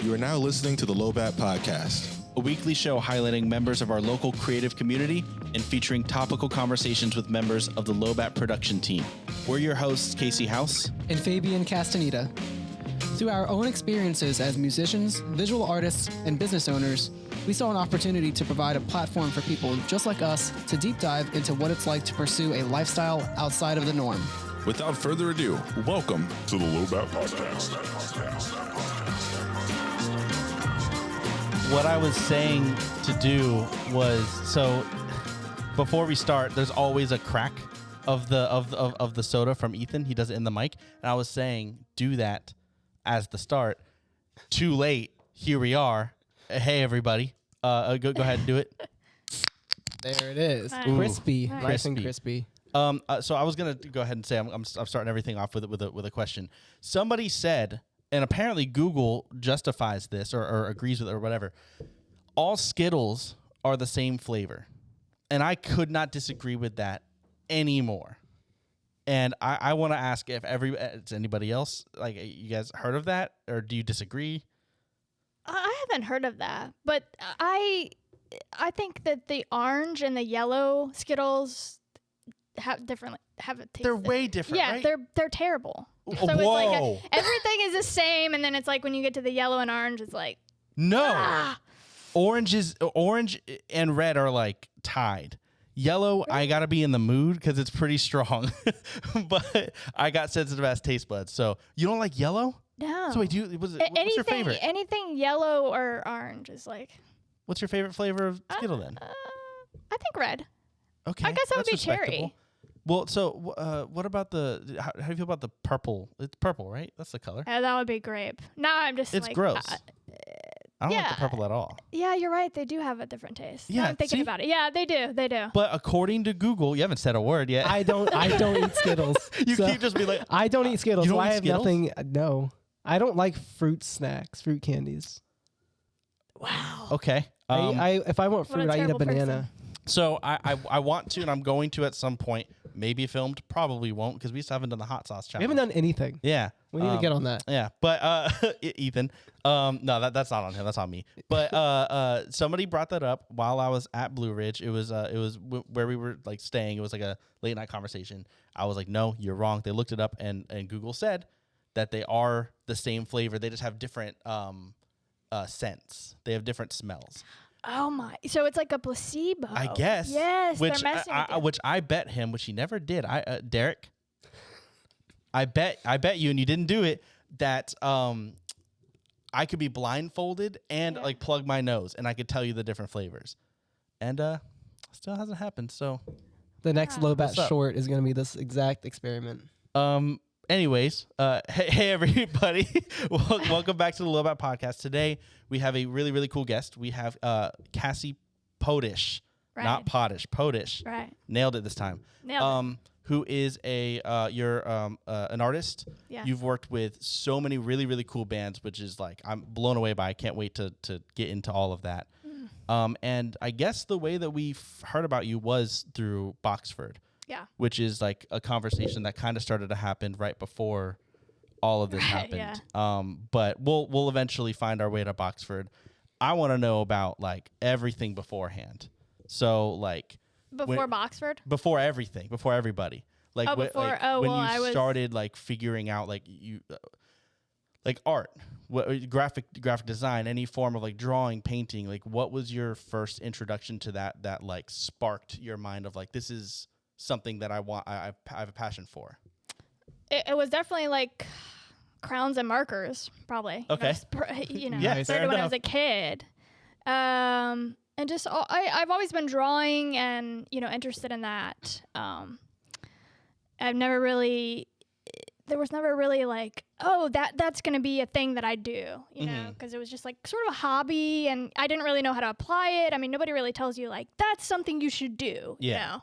You are now listening to the LOWBAT podcast, a weekly show highlighting members of our local creative community and featuring topical conversations with members of the LOWBAT production team. We're your hosts, Casey House and Fabian Castaneda. Through our own experiences as musicians, visual artists, and business owners, we saw an opportunity to provide a platform for people just like us to deep dive into what it's like to pursue a lifestyle outside of the norm. Without further ado, welcome to the LOWBAT podcast. What I was saying to do was, so before we start, there's always a crack of the soda from Ethan. He does it in the mic. And I was saying, do that as the start. Too late. Here we are. Hey, everybody. Go ahead and do it. There it is. Ooh, crispy. nice. Nice and crispy. So I was going to go ahead and say, I'm starting everything off with a question. Somebody said, and apparently Google justifies this or agrees with it or whatever, all Skittles are the same flavor. And I could not disagree with that anymore. And I want to ask if it's anybody else, like, you guys heard of that, or do you disagree? I haven't heard of that, but I think that the orange and the yellow Skittles have a taste. They're way different, yeah, right? they're terrible. So Whoa. it's like everything is the same, and then it's like when you get to the yellow and orange, it's like no. Orange and red are like tied. Yellow, really? I gotta be in the mood because it's pretty strong, but I got sensitive ass taste buds. So you don't like yellow? No. So wait, what's your favorite? Anything yellow or orange is like. What's your favorite flavor of Skittle then? I think red. Okay, I guess that would be cherry. Well, so what about how do you feel about the purple? It's purple, right? That's the color. Yeah, that would be grape. Now I'm just it's like, gross. I don't like the purple at all. Yeah, you're right. They do have a different taste. Yeah, now I'm thinking about it. Yeah, they do. But according to Google, you haven't said a word yet. I don't eat Skittles. You keep just be like, I don't eat Skittles. You don't so eat I have Skittles? nothing. No, I don't like fruit snacks, fruit candies. Wow. Okay. If I want fruit, I eat a banana. Person. So I want to, and I'm going to at some point. Maybe filmed, probably won't, because we still haven't done the hot sauce challenge. We haven't done anything. Yeah. We need to get on that. Yeah, but Ethan, no, that's not on him. That's on me. But somebody brought that up while I was at Blue Ridge. It was where we were like staying. It was like a late night conversation. I was like, no, you're wrong. They looked it up, and Google said that they are the same flavor. They just have different scents. They have different smells. Oh my! So it's like a placebo. I guess. Yes, which they're messing with you. Which I bet him, which he never did. Derek, I bet you, and you didn't do it. That I could be blindfolded and like plug my nose, and I could tell you the different flavors, and still hasn't happened. So the next LOWBAT short is going to be this exact experiment. Anyways, hey everybody, welcome back to the LOWBAT podcast. Today we have a really, really cool guest. We have Cassie Podish, not Podish, Podish. Right. Nailed it this time. Nailed it. Who is you're an artist. Yeah. You've worked with so many really, really cool bands, which is like I'm blown away by. I can't wait to get into all of that. And I guess the way that we heard about you was through Boxford. Yeah. Which is like a conversation that kind of started to happen right before all of this happened. Yeah. But we'll eventually find our way to Boxford. I want to know about like everything beforehand. So like before Boxford? Before everything, before everybody. Like when you started like figuring out like you like art, graphic design, any form of like drawing, painting, like what was your first introduction to that like sparked your mind of like this is something that I have a passion for? It was definitely like crowns and markers, probably. Okay. Yeah, started when I was a kid. And just I've always been drawing and interested in that. There was never really like, oh, that's going to be a thing that I do, you know, because it was just like sort of a hobby, and I didn't really know how to apply it. I mean, nobody really tells you like that's something you should do. Yeah. You know?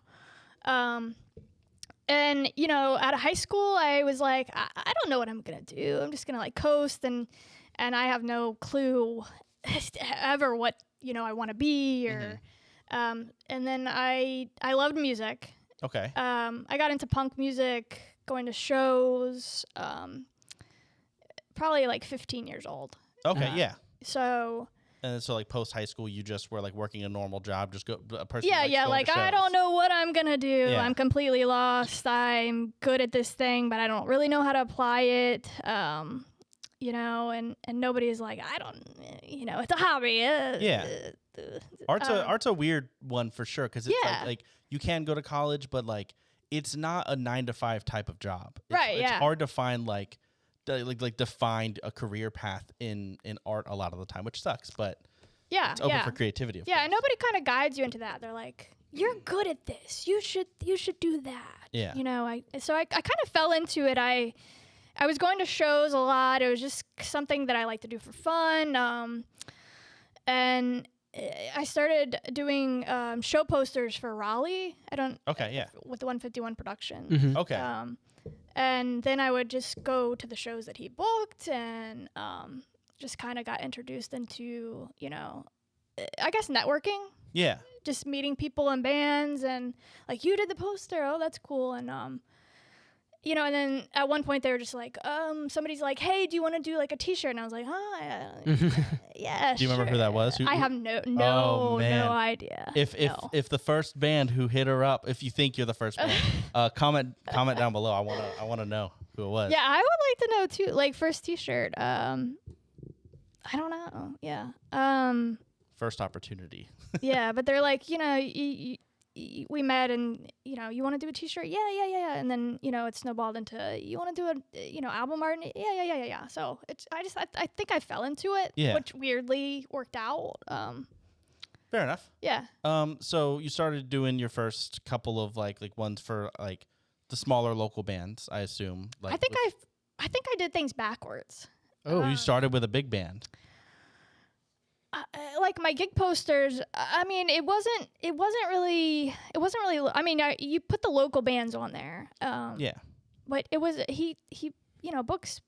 And out of high school, I was like, I don't know what I'm gonna do. I'm just gonna like coast, and I have no clue ever what I want to be, or and then I loved music. Okay. I got into punk music, going to shows, probably like 15 years old. Okay, yeah. So. And so, like, post-high school, you just were, like, working a normal job, just a person, Yeah, like, I don't know what I'm going to do. Yeah. I'm completely lost. I'm good at this thing, but I don't really know how to apply it. You know, and nobody's like, I don't, you know, it's a hobby. Art's a weird one for sure, because it's Yeah. like you can go to college, but, like, it's not a 9-to-5 type of job. Right, It's yeah. hard to find, like defined a career path in art a lot of the time, which sucks, but Yeah, it's open yeah. for creativity. Of Yeah, course. and nobody kind of guides you into that. They're like, you're good at this. You should do that. Yeah. You know, I kind of fell into it. I was going to shows a lot. It was just something that I like to do for fun. And I started doing show posters for Raleigh. Okay, yeah. With the 151 production. Mhm. Okay. And then I would just go to the shows that he booked and just kind of got introduced into, you know, I guess networking. Yeah. Just meeting people in bands and like, you did the poster. Oh, that's cool. And, you know, and then at one point they were just like, somebody's like, hey, do you want to do like a t-shirt? And I was like, yeah, Do you remember who that was? I have no idea. If the first band who hit her up, if you think you're the first band, comment down below. I want to know who it was. Yeah, I would like to know too. Like first t-shirt. I don't know. Yeah. First opportunity. Yeah, but they're like, you know, we met and, you know, you want to do a t-shirt? Yeah. And then, you know, it snowballed into, you want to do a, you know, album art? Yeah. So I think I fell into it, Yeah. which weirdly worked out. Fair enough. Yeah. So you started doing your first couple of like ones for like the smaller local bands, I assume. Like I think I did things backwards. Oh, you started with a big band. Like my gig posters, I mean, it wasn't really, I mean, you put the local bands on there. Yeah. But it was, he, you know, books,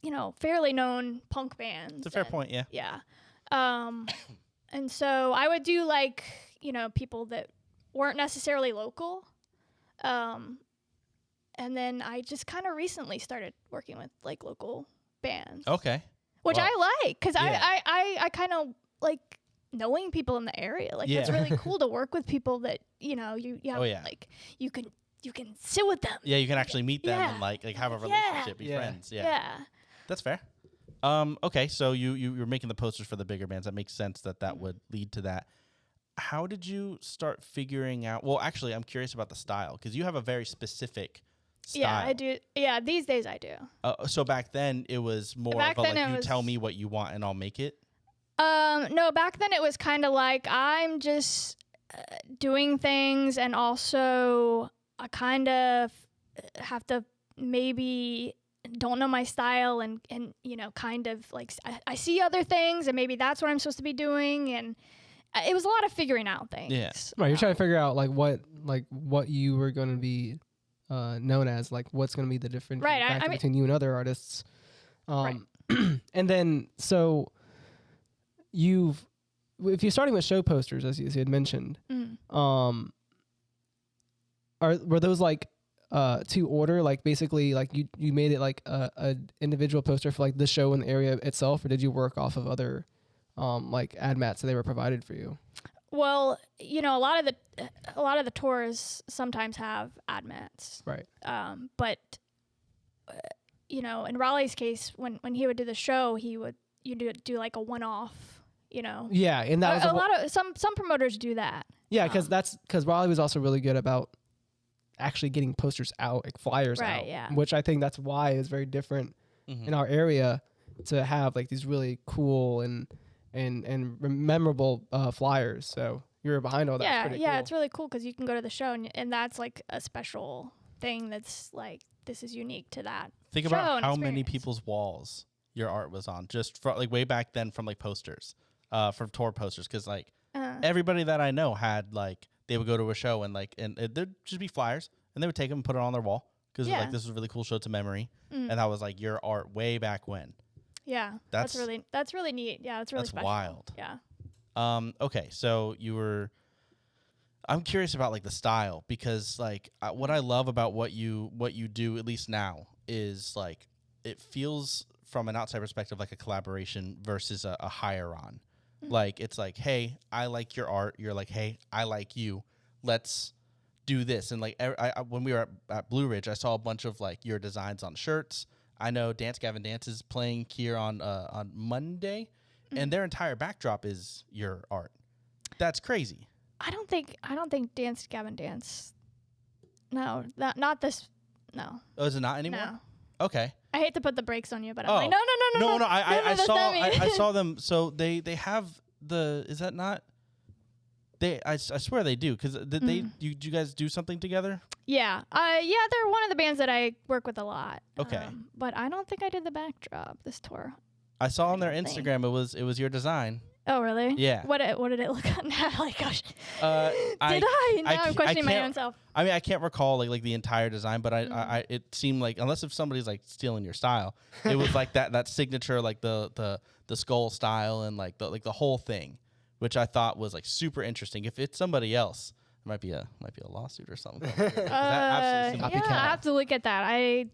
you know, fairly known punk bands. It's a fair point, yeah. Yeah. And so I would do like, you know, people that weren't necessarily local. And then I just kind of recently started working with like local bands. Okay. Which Well, I like, because yeah. I kind of like knowing people in the area. Like it's Yeah. really cool to work with people that, you know, you have, Oh, yeah. like you can sit with them. Yeah, you can actually meet them Yeah. and like have a Yeah. relationship, be Yeah. friends. Yeah. Yeah. That's fair. Okay, so you're making the posters for the bigger bands. That makes sense that would lead to that. How did you start figuring out? Well, actually, I'm curious about the style because you have a very specific style. Yeah, I do. Yeah, these days I do. So back then it was more Back of a then like it you was- tell me what you want and I'll make it. No, back then it was kind of like I'm just doing things, and also I kind of have to maybe don't know my style and you know, kind of like I see other things and maybe that's what I'm supposed to be doing, and it was a lot of figuring out things. Yeah. Right, you're trying to figure out like what you were going to be known as, like what's going to be the difference Right, I mean- between you and other artists. Right. And then so if you're starting with show posters, as you had mentioned, Mm. were those like to order, like basically like you made it like a individual poster for like the show in the area itself, or did you work off of other like ad mats that they were provided for you? Well, you know, a lot of the tours sometimes have ad mats. Right. But you know, in Raleigh's case, when he would do the show, you do like a one-off. You know. Yeah, and that was a lot of some promoters do that. Yeah, because Raleigh was also really good about actually getting posters out, like flyers Right, out. yeah. Which I think that's why it's very different Mhm. in our area to have like these really cool and memorable flyers. So you're behind all that. Yeah, It's pretty yeah, cool. it's really cool because you can go to the show and that's like a special thing that's like this is unique to that. Think show about and how many experience. people's walls your art was on, just for, like way back then from like posters, from tour posters, because like everybody that I know had like they would go to a show and like and there'd just be flyers and they would take them and put it on their wall because Yeah. like this was a really cool show, it's a memory, and that was like your art way back when. Yeah, that's really neat. Yeah, it's really That's special. wild. Yeah. Okay, so I'm curious about like the style because like what I love about what you do, at least now, is like it feels from an outside perspective, like a collaboration versus a hire on. Like, it's like, hey, I like your art. You're like, hey, I like you. Let's do this. And like, when we were at Blue Ridge, I saw a bunch of like your designs on shirts. I know Dance Gavin Dance is playing here on Monday, and their entire backdrop is your art. That's crazy. I don't think Dance Gavin Dance. No, not this. No. Oh, is it not anymore? No. Okay. I hate to put the brakes on you, but I'm like, no. I saw them. So they have the. Is that not? I swear they do, because you guys do something together? Yeah. They're one of the bands that I work with a lot. Okay. But I don't think I did the backdrop this tour. I saw on their Instagram it was your design. Oh, really? Yeah. What did it look like? Like, gosh. Now I'm questioning my own self. I mean, I can't recall like the entire design, but I it seemed like, unless if somebody's like stealing your style, it was like that signature, like the skull style and like the whole thing, which I thought was like super interesting. If it's somebody else, it might be a lawsuit or something. I have to look at that. I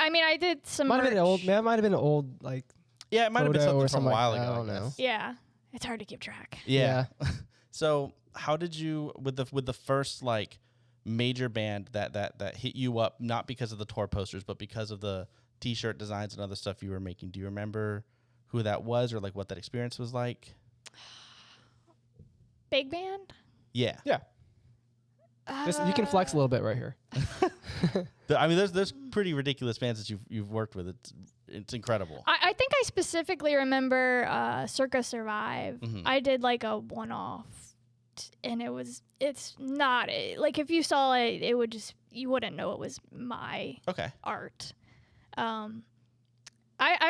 mean, I did some. Might have been an old like. Yeah, it might have been something from a while ago. I don't know. Yeah, it's hard to keep track. Yeah. So how did you with the first like major band that hit you up, not because of the tour posters, but because of the T-shirt designs and other stuff you were making? Do you remember who that was, or like what that experience was like? Big band? Yeah. Yeah. You can flex a little bit right here. I mean, there's pretty ridiculous bands that you've worked with. It's incredible. I think I specifically remember Circa Survive. Mm-hmm. I did like a one-off, and it's not like if you saw it, it would just, you wouldn't know it was my art. I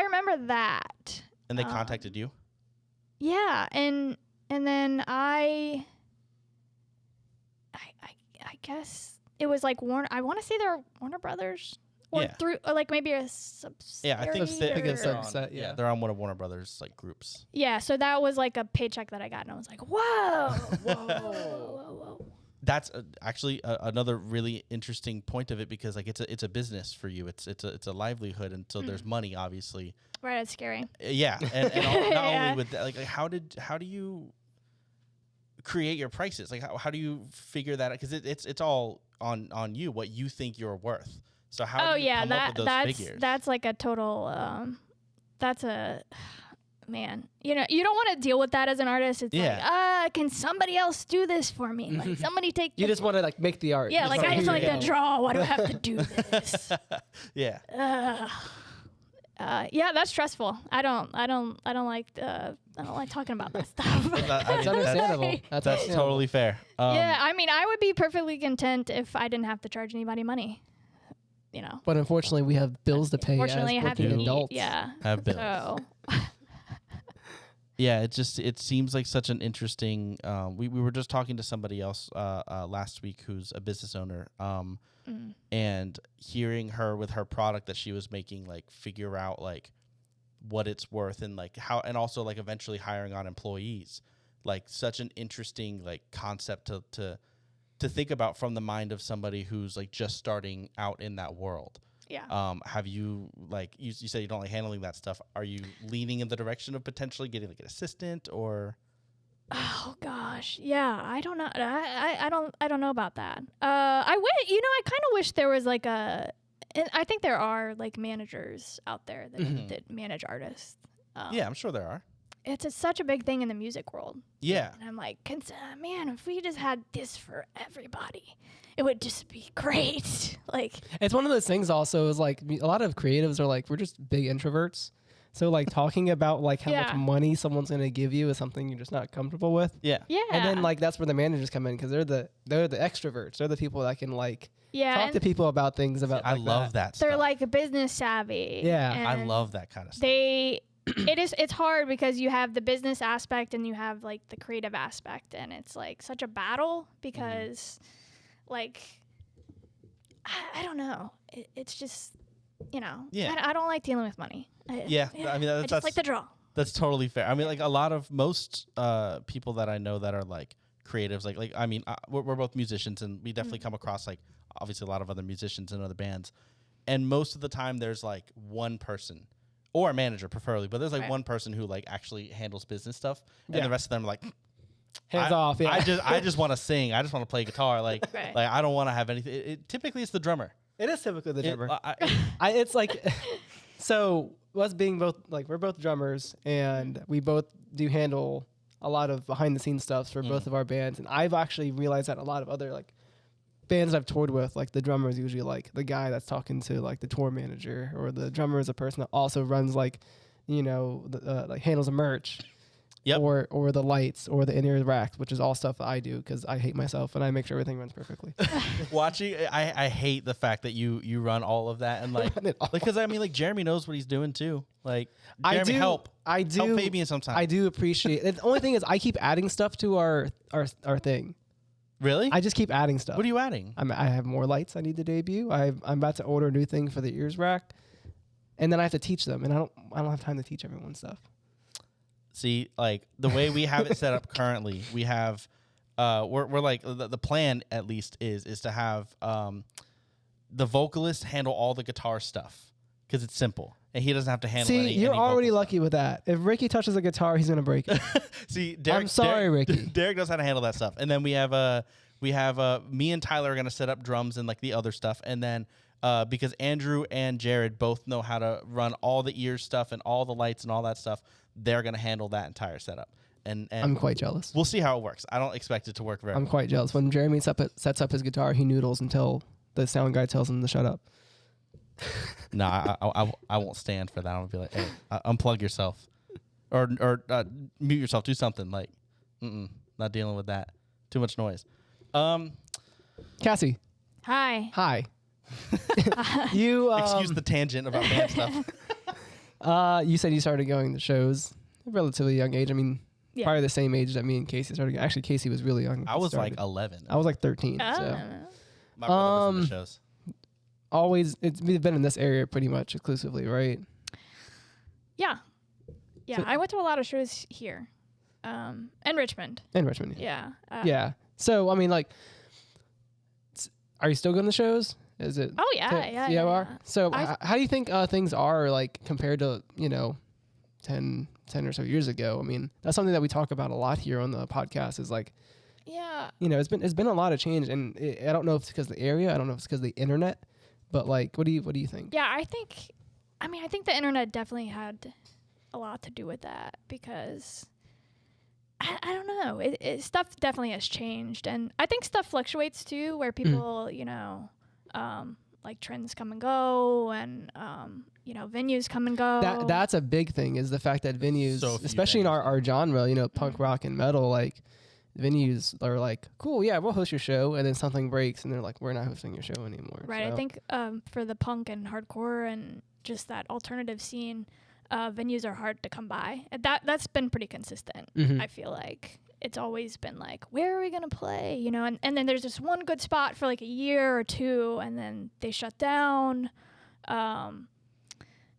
remember that. And they contacted you? Yeah, and then I guess it was like Warner. I want to say they're Warner Brothers, or through, or like maybe a subsidiary. Yeah, I think they're they're on one of Warner Brothers like groups. Yeah, so that was like a paycheck that I got, and I was like, whoa. That's actually another really interesting point of it, because like it's a business for you. It's a livelihood, and so there's money, obviously. Right, it's scary. Yeah, and not only with that, like how do you create your prices? Like how do you figure that out? Because it's all on you, what you think you're worth. So how do you come up with those figures? That's like a total that's a man. You know, you don't want to deal with that as an artist. It's like, can somebody else do this for me? Like somebody take You just want to like make the art. Yeah, like I just like to draw. Why do I have to do this? Yeah. Yeah, that's stressful. I don't like talking about that stuff. That's understandable. That's totally fair. Yeah, I mean, I would be perfectly content if I didn't have to charge anybody money. You know. But unfortunately, we have bills to pay as working adults. Yeah. Have bills. So. Yeah, it seems like such an interesting. We were just talking to somebody else last week who's a business owner, and hearing her with her product that she was making, like figure out like what it's worth, and like how, and also like eventually hiring on employees, like such an interesting like concept to think about from the mind of somebody who's like just starting out in that world. Yeah. Have you, like, you said you don't like handling that stuff. Are you leaning in the direction of potentially getting like an assistant, or? Oh gosh, yeah. I don't know. I don't know about that. I kind of wish there was like and I think there are like managers out there that manage artists. Yeah, I'm sure there are. It's such a big thing in the music world. Yeah. And I'm like, man, if we just had this for everybody, it would just be great. Like, it's one of those things also is like a lot of creatives are like, we're just big introverts. So like talking about like how much money someone's going to give you is something you're just not comfortable with. Yeah. Yeah. And then like that's where the managers come in, because they're the extroverts. They're the people that can like talk to people about things about. I love that stuff. They're like a business savvy. Yeah. I love that kind of stuff. It's hard because you have the business aspect and you have like the creative aspect, and it's like such a battle because like I don't know, it's just, you know, I don't like dealing with money. I mean I just like to draw. That's totally fair. I mean, like a lot of most people that I know that are like creatives, like I mean, we're both musicians, and we definitely come across like obviously a lot of other musicians and other bands, and most of the time there's like one person or a manager preferably, but there's like Right. one person who like actually handles business stuff, and Yeah. the rest of them are like Hands off. Yeah. I just want to sing. I just want to play guitar. Like Right. like I don't want to have anything. Typically it's the drummer. it is typically the It- drummer. I- It's like, so us being both, like, we're both drummers and we both do handle a lot of behind the scenes stuff for both of our bands. And I've actually realized that a lot of other like bands I've toured with, like the drummer is usually like the guy that's talking to like the tour manager, or the drummer is a person that also runs like, you know, like handles the merch. Yep. Or the lights or the inner racks, which is all stuff that I do because I hate myself and I make sure everything runs perfectly. Watching, I hate the fact that you run all of that and like Run it all. because I mean like Jeremy knows what he's doing too. Like I Jeremy do help do Fabian sometimes. I do appreciate it. The only thing is I keep adding stuff to our thing. Really? I just keep adding stuff. What are you adding? I have more lights I need to debut. I'm about to order a new thing for the ears rack, and then I have to teach them, and I don't have time to teach everyone stuff. See, like the way we have it set up currently, we have we're like the plan at least is to have the vocalist handle all the guitar stuff because it's simple and he doesn't have to handle See, any you're already vocal lucky with that. If Ricky touches a guitar, he's gonna break it. stuff. See, Derek, I'm sorry, Ricky. Derek knows how to handle that stuff. And then we have me and Tyler are gonna set up drums and like the other stuff. And then because Andrew and Jared both know how to run all the ear stuff and all the lights and all that stuff, they're gonna handle that entire setup. And I'm quite jealous. we'll see how it works. I don't expect it to work very I'm well. quite jealous. When Jeremy sets up his guitar, he noodles until the sound guy tells him to shut up. No, I won't stand for that. I'm gonna be like, hey, unplug yourself, or mute yourself. Do something like, not dealing with that. Too much noise. Cassie, Hi. hi. You Excuse the tangent about band stuff. you said you started going to shows at a relatively young age. I mean, Yeah. probably the same age that me and Casey started. Actually, Casey was really young. when I he was like started. 11. I was like 13. Oh. So My brother listened to shows. always, we've been in this area pretty much exclusively, right? Yeah. Yeah. So- I went to a lot of shows here. And Richmond. In Richmond. Yeah. Yeah. So I mean, like, are you still going to shows? Is it? Oh yeah. Yeah. You are. So I've- how do you think things are like compared to 10 or so years ago? I mean, that's something that we talk about a lot here on the podcast. Is like, Yeah. it's been a lot of change, and I don't know if it's because of the area. I don't know if it's because of the internet, but like, what do you think? Yeah. I think the internet definitely had a lot to do with that because I don't know. Stuff definitely has changed, and I think stuff fluctuates too, where people, like trends come and go, and venues come and go. That's a big thing, is the fact that venues, So few especially in venues. our genre, punk rock and metal, like venues are like, cool, yeah, we'll host your show, and then something breaks, and they're like, we're not hosting your show anymore. Right. So- I think for the punk and hardcore and just that alternative scene, venues are hard to come by. That's been pretty consistent. Mhm. I feel like it's always been like, where are we gonna play? And then there's just one good spot for like a year or two, and then they shut down.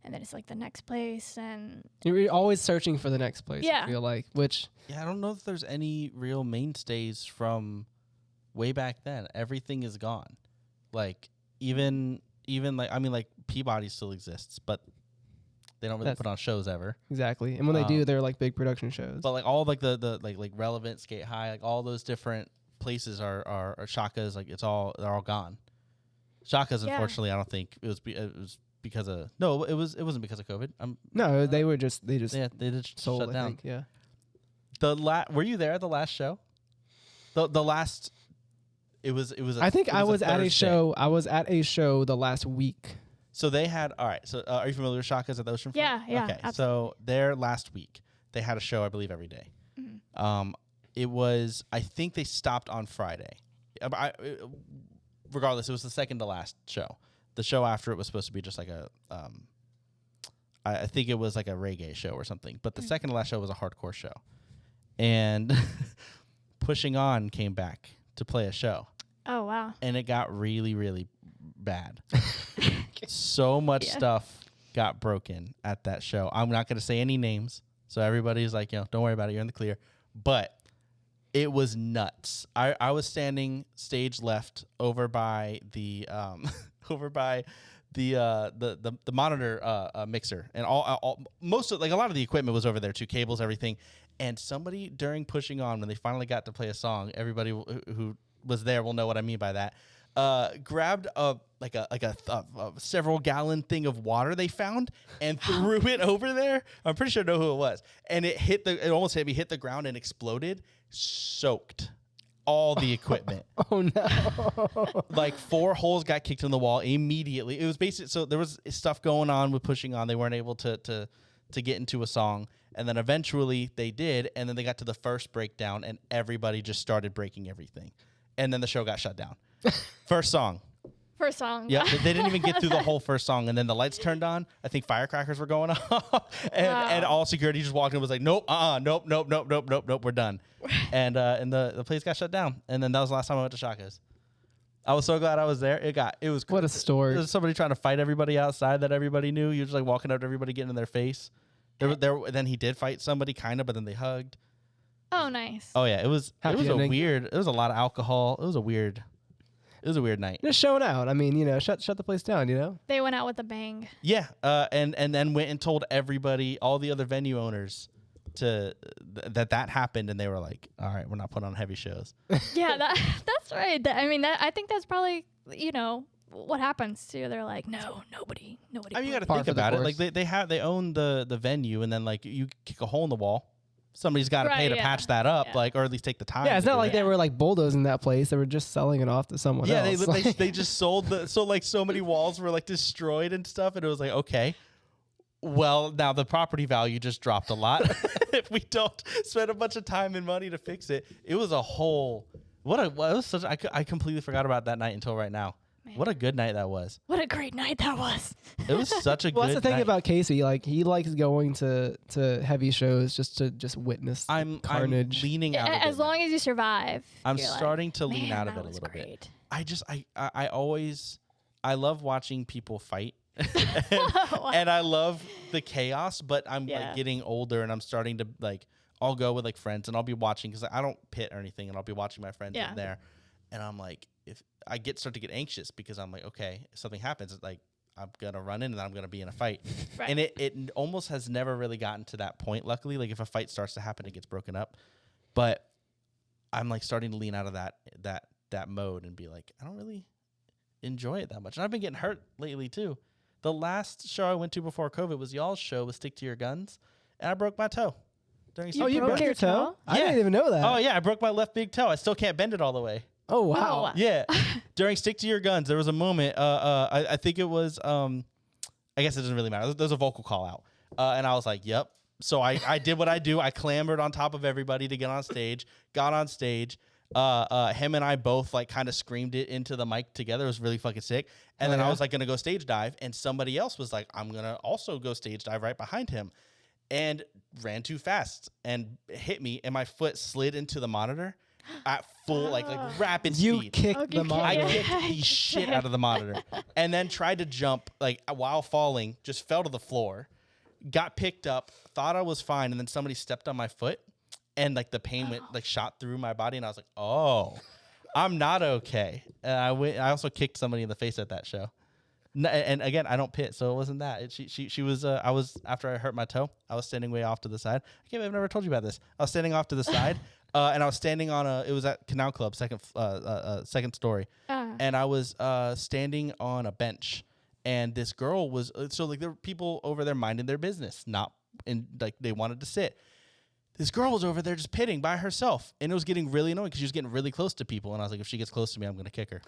And then it's like the next place, and You're always searching for the next place. Yeah. I feel like, which Yeah, I don't know if there's any real mainstays from way back then. Everything is gone. Like even like I mean like Peabody still exists, but they don't really That's- put on shows ever. exactly, and when they do, they're like big production shows. But like all like the like Relevant, Skate High, like all those different places are Shaka's. Like they're all gone. Shaka's, Yeah. unfortunately, I don't think it was because of it wasn't because of COVID. No, they just They just sold. shut I down. think, yeah. Were you there at the last show? The last. It was. I think I was at a Thursday. show. I was at a show the last week. So they had. All right. So are you familiar with Shaka's at the Oceanfront? Yeah, yeah, Okay. absolutely. So there last week they had a show, I believe, every day. It was. I think they stopped on Friday. Regardless, it was the second to last show. The show after it was supposed to be just like a. I think it was like a reggae show or something. But the second to last show was a hardcore show, and Pushing On came back to play a show. oh wow. And it got really, really bad. So much Yeah. stuff got broken at that show. I'm not going to say any names, so everybody's like, don't worry about it. You're in the clear. But it was nuts. I was standing stage left over by the the monitor mixer and most of like a lot of the equipment was over there too, cables, everything. And somebody during pushing on, when they finally got to play a song, everybody who was there will know what I mean by that. Grabbed a several gallon thing of water they found and threw it over there. I'm pretty sure I know who it was. And it almost hit the ground and exploded, soaked all the equipment. Oh no. Like 4 holes got kicked in the wall immediately. It was basically, so there was stuff going on with pushing on. They weren't able to get into a song. And then eventually they did. And then they got to the first breakdown and everybody just started breaking everything. And then the show got shut down. First song. Yeah, they didn't even get through the whole first song, and then the lights turned on. I think firecrackers were going off, and all security just walked in and was like, "Nope, nope, we're done." And the place got shut down, and then that was the last time I went to Shaka's. I was so glad I was there. It was What a story. There was somebody trying to fight everybody outside that everybody knew. He was just like walking up to everybody, getting in their face. Then he did fight somebody, kind of, but then they hugged. Oh, nice. Oh yeah, it was Happy a ending. weird. It was a lot of alcohol. It was a weird night. Just showing out. I mean, shut the place down, They went out with a bang. Yeah, and then went and told everybody, all the other venue owners, that happened, and they were like, "All right, we're not putting on heavy shows." Yeah, that's right. I think that's probably what happens too. They're like, no, nobody. I mean, you got to Par think for the about it. course. Like they own the venue, and then like you kick a hole in the wall, somebody's got to pay to patch that up, or at least take the time. Yeah, it's to not do like it. they were like bulldozing that place. They were just selling it off to someone Yeah, else. they just sold so many walls were like destroyed and stuff, and it was like, okay, well, now the property value just dropped a lot if we don't spend a bunch of time and money to fix it. It was a whole I completely forgot about that night until right now. Man. What a good night that was. What a great night that was. It was such a Well, good that's the thing night. about Casey. Like, he likes going to heavy shows just to witness I'm carnage. leaning out of it As now. long as you survive. I'm you're like, starting to lean "Man, out of that it a was little bit. great." I love watching people fight. and I love the chaos, but I'm like getting older and I'm starting to like, I'll go with like friends and I'll be watching because I don't pit or anything, and I'll be watching my friends in there, and I'm like, if I start to get anxious because I'm like, okay, if something happens, it's like I'm gonna run in and I'm gonna be in a fight. Right. And it almost has never really gotten to that point. Luckily, like if a fight starts to happen, it gets broken up. But I'm like starting to lean out of that mode and be like, I don't really enjoy it that much. And I've been getting hurt lately too. The last show I went to before COVID was y'all's show with Stick to Your Guns, and I broke my toe. Oh, you broke your toe? I Yeah. didn't even know that. Oh yeah, I broke my left big toe. I still can't bend it all the way. Oh, wow. Oh. Yeah. During Stick to Your Guns, there was a moment. I think it was. I guess it doesn't really matter. There's a vocal call out, and I was like, "Yep." So I did what I do. I clambered on top of everybody to get on stage. Got on stage. Him and I both like kind of screamed it into the mic together. It was really fucking sick. And then I was like gonna go stage dive, and somebody else was like, "I'm gonna also go stage dive right behind him," and ran too fast and hit me, and my foot slid into the monitor. At full, like rapid You speed. kicked the I monitor. kicked the shit out of the monitor, and then tried to jump like while falling. Just fell to the floor, got picked up, thought I was fine, and then somebody stepped on my foot, and like the pain went like shot through my body, and I was like, "Oh, I'm not okay." And I also kicked somebody in the face at that show. And again, I don't pit, so it wasn't that. She was. I was after I hurt my toe. I was standing way off to the side. I've never told you about this. I was standing off to the side. And I was standing on it was at Canal Club, second story. And I was standing on a bench, and this girl was, so like there were people over there minding their business, not in like they wanted to sit. This girl was over there just pitting by herself, and it was getting really annoying because she was getting really close to people. And I was like, if she gets close to me, I'm going to kick her.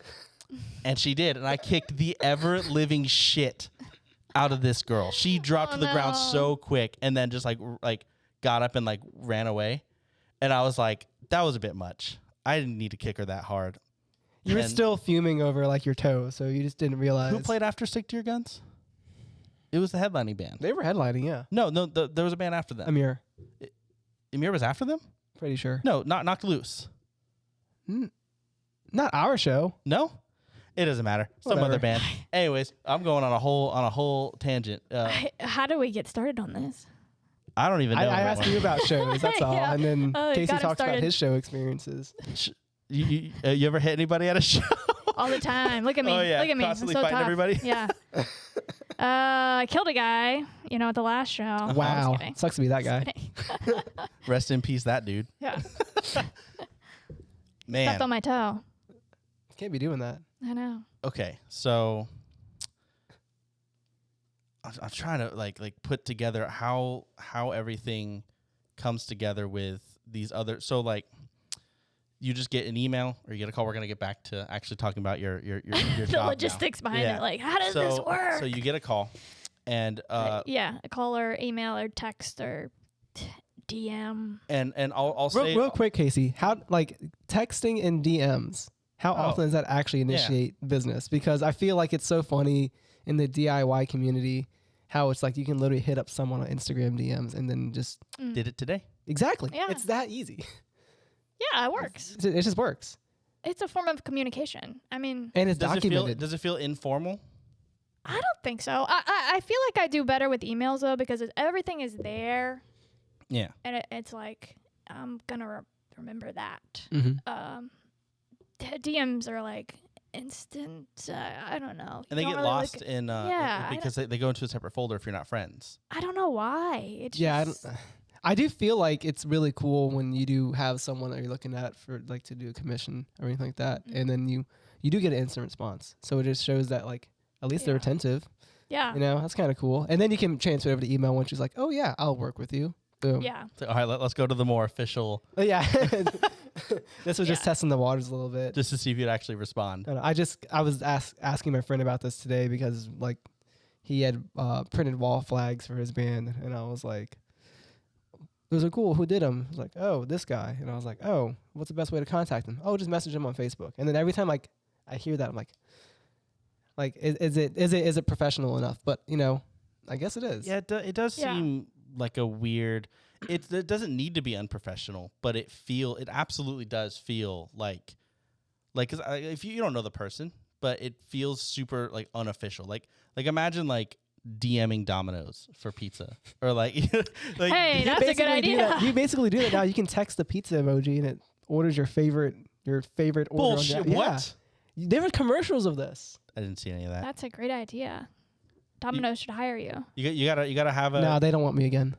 And she did. And I kicked the ever living shit out of this girl. She dropped to the ground so quick, and then just like got up and like ran away. And I was like, that was a bit much. I didn't need to kick her that hard. You were still fuming over like your toe, so you just didn't realize. Who played after Stick to Your Guns? It was the headlining band. They were headlining, yeah. No, there was a band after them. Amir, Amir was after them? pretty sure. No, not Knocked Loose. Not our show. No? It doesn't matter. Some Whatever. other band. Anyways, I'm going on a whole tangent. How do we get started on this? I don't even know. I asked you about shows, that's all. Yeah. And then Oh, you Casey got him talks about started. his show experiences. You ever hit anybody at a show? all the time. Look at me. Oh, yeah. Look at me. I'm Constantly so fighting tough. everybody? Yeah. I killed a guy, at the last show. Wow. Just kidding. Sucks to be that guy. Rest in peace, that dude. Yeah. Man. Stepped on my toe. Can't be doing that. I know. Okay, so I'm trying to like put together how everything comes together with these other. So like, you just get an email or you get a call. We're gonna get back to actually talking about your The job logistics now. behind it. Like, how does this work? So you get a call, and yeah, a call or email or text or DM. and I'll say Real quick, Casey, how like texting and DMs, how often does that actually initiate business? Because I feel like it's so funny in the DIY community how it's like you can literally hit up someone on Instagram DMs and then just did it today. exactly. Yeah. It's that easy. Yeah, it works. It just works. It's a form of communication. I mean, And it's Does documented. it feel informal? I don't think so. I feel like I do better with emails though because everything is there, Yeah. and it's like I'm gonna remember that. Mhm. DMs are like instant. I don't know. And they You get don't really lost in because they go into a separate folder if you're not friends. I don't know why. It's Yeah, just, I do feel like it's really cool when you do have someone that you're looking at for like to do a commission or anything like that, and then you do get an instant response. So it just shows that like at least they're Yeah. attentive. yeah. That's kind of cool. And then you can transfer it over to email when she's like, "Oh yeah, I'll work with you." Boom. Yeah. So, all right, let's go to the more official, Oh, yeah. This was just Yeah. testing the waters a little bit. just to see if you'd actually respond. I don't know. I was asking my friend about this today because like he had printed wall flags for his band, and I was like, "Those are cool. Who did them?" He's like, "Oh, this guy." And I was like, "Oh, what's the best way to contact him?" "Oh, just message him on Facebook." And then every time like I hear that, I'm like, is it professional enough? But I guess it is. Yeah, it does Yeah. seem like a weird. It doesn't need to be unprofessional, but it absolutely does feel like because if you don't know the person, but it feels super like unofficial. Like imagine like DMing Domino's for pizza or like Hey, You that's a good basically do that- idea. You basically do that now. You can text the pizza emoji and it orders your favorite order. bullshit. On that. What? Yeah. There were commercials of this. I didn't see any of that. That's a great idea. Domino's should hire you. You gotta have a No, they don't want me again.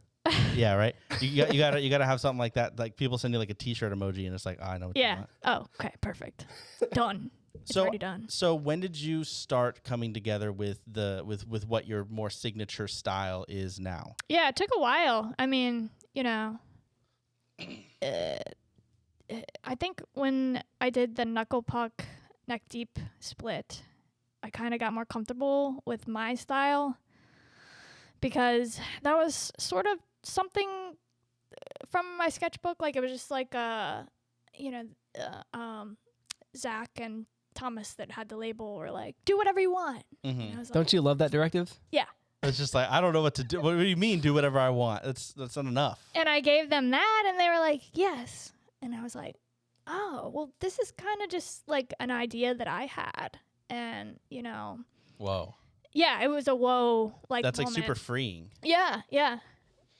yeah, right. You gotta have something like that. Like people send you like a T-shirt emoji, and it's like, oh, I know what you Yeah. want. Oh, okay. Perfect. Done. It's already done. So when did you start coming together with with what your more signature style is now? Yeah, it took a while. I mean, I think when I did the knuckle puck neck deep split, I kind of got more comfortable with my style because that was sort of something from my sketchbook. Like it was just like Zach and Thomas that had the label were like, do whatever you want. Mm-hmm. And I was like, Don't you love that directive? yeah. It's just like I don't know what to do. What do you mean? Do whatever I want? That's not enough. And I gave them that, and they were like, yes. And I was like, oh, well, this is kind of just like an idea that I had. And, Whoa, yeah, it was a whoa, like, that's like moment. super freeing. Yeah, yeah.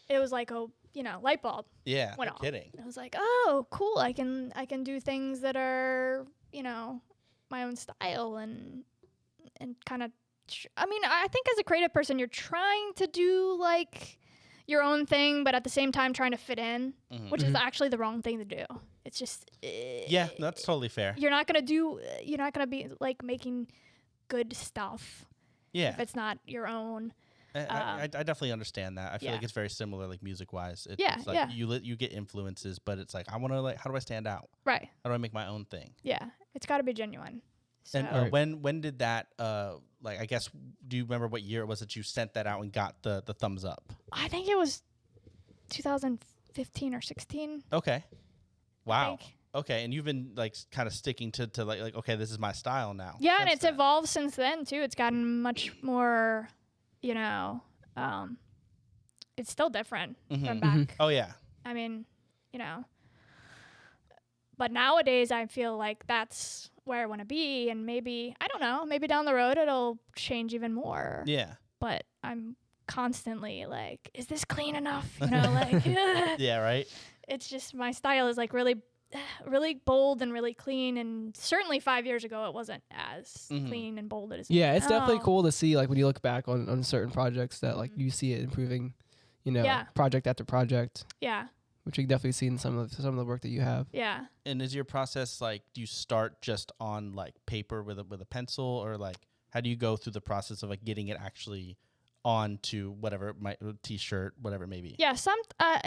It was like a, light bulb Yeah, went no off. kidding. I was like, oh, cool. I can do things that are, my own style and kind of, I think as a creative person, you're trying to do like your own thing, but at the same time trying to fit in, which is actually the wrong thing to do. It's just Yeah, that's totally fair. you're not gonna be like making good stuff Yeah, if it's not your own. I definitely understand that. I feel yeah. like it's very similar, like music wise. Yeah, it's like yeah. you get influences, but it's like I want to like how do I stand out? Right. How do I make my own thing? Yeah. It's got to be genuine. So And when did that like I guess do you remember what year it was that you sent that out and got the thumbs up? I think it was 2015 or 16. Okay. Wow. think. Okay, and you've been like kind of sticking to like okay, this is my style now. Yeah, and since it's then. evolved since then too. It's gotten much more, it's still different from back. Oh yeah. I mean, but nowadays I feel like that's where I want to be, and maybe I don't know, maybe down the road it'll change even more. Yeah. But I'm constantly like, is this clean enough? Like Yeah, right? it's just my style is like really really bold and really clean. And certainly 5 years ago, it wasn't as clean and bold as Yeah, it's definitely now. cool to see, like, when you look back on certain projects that, like, you see it improving, you know, project after project. Yeah. Which you can definitely see in some of the work that you have. Yeah. And is your process like, do you start just on like paper with a pencil, or like how do you go through the process of like getting it actually onto whatever it might, t-shirt, whatever it may be? Yeah,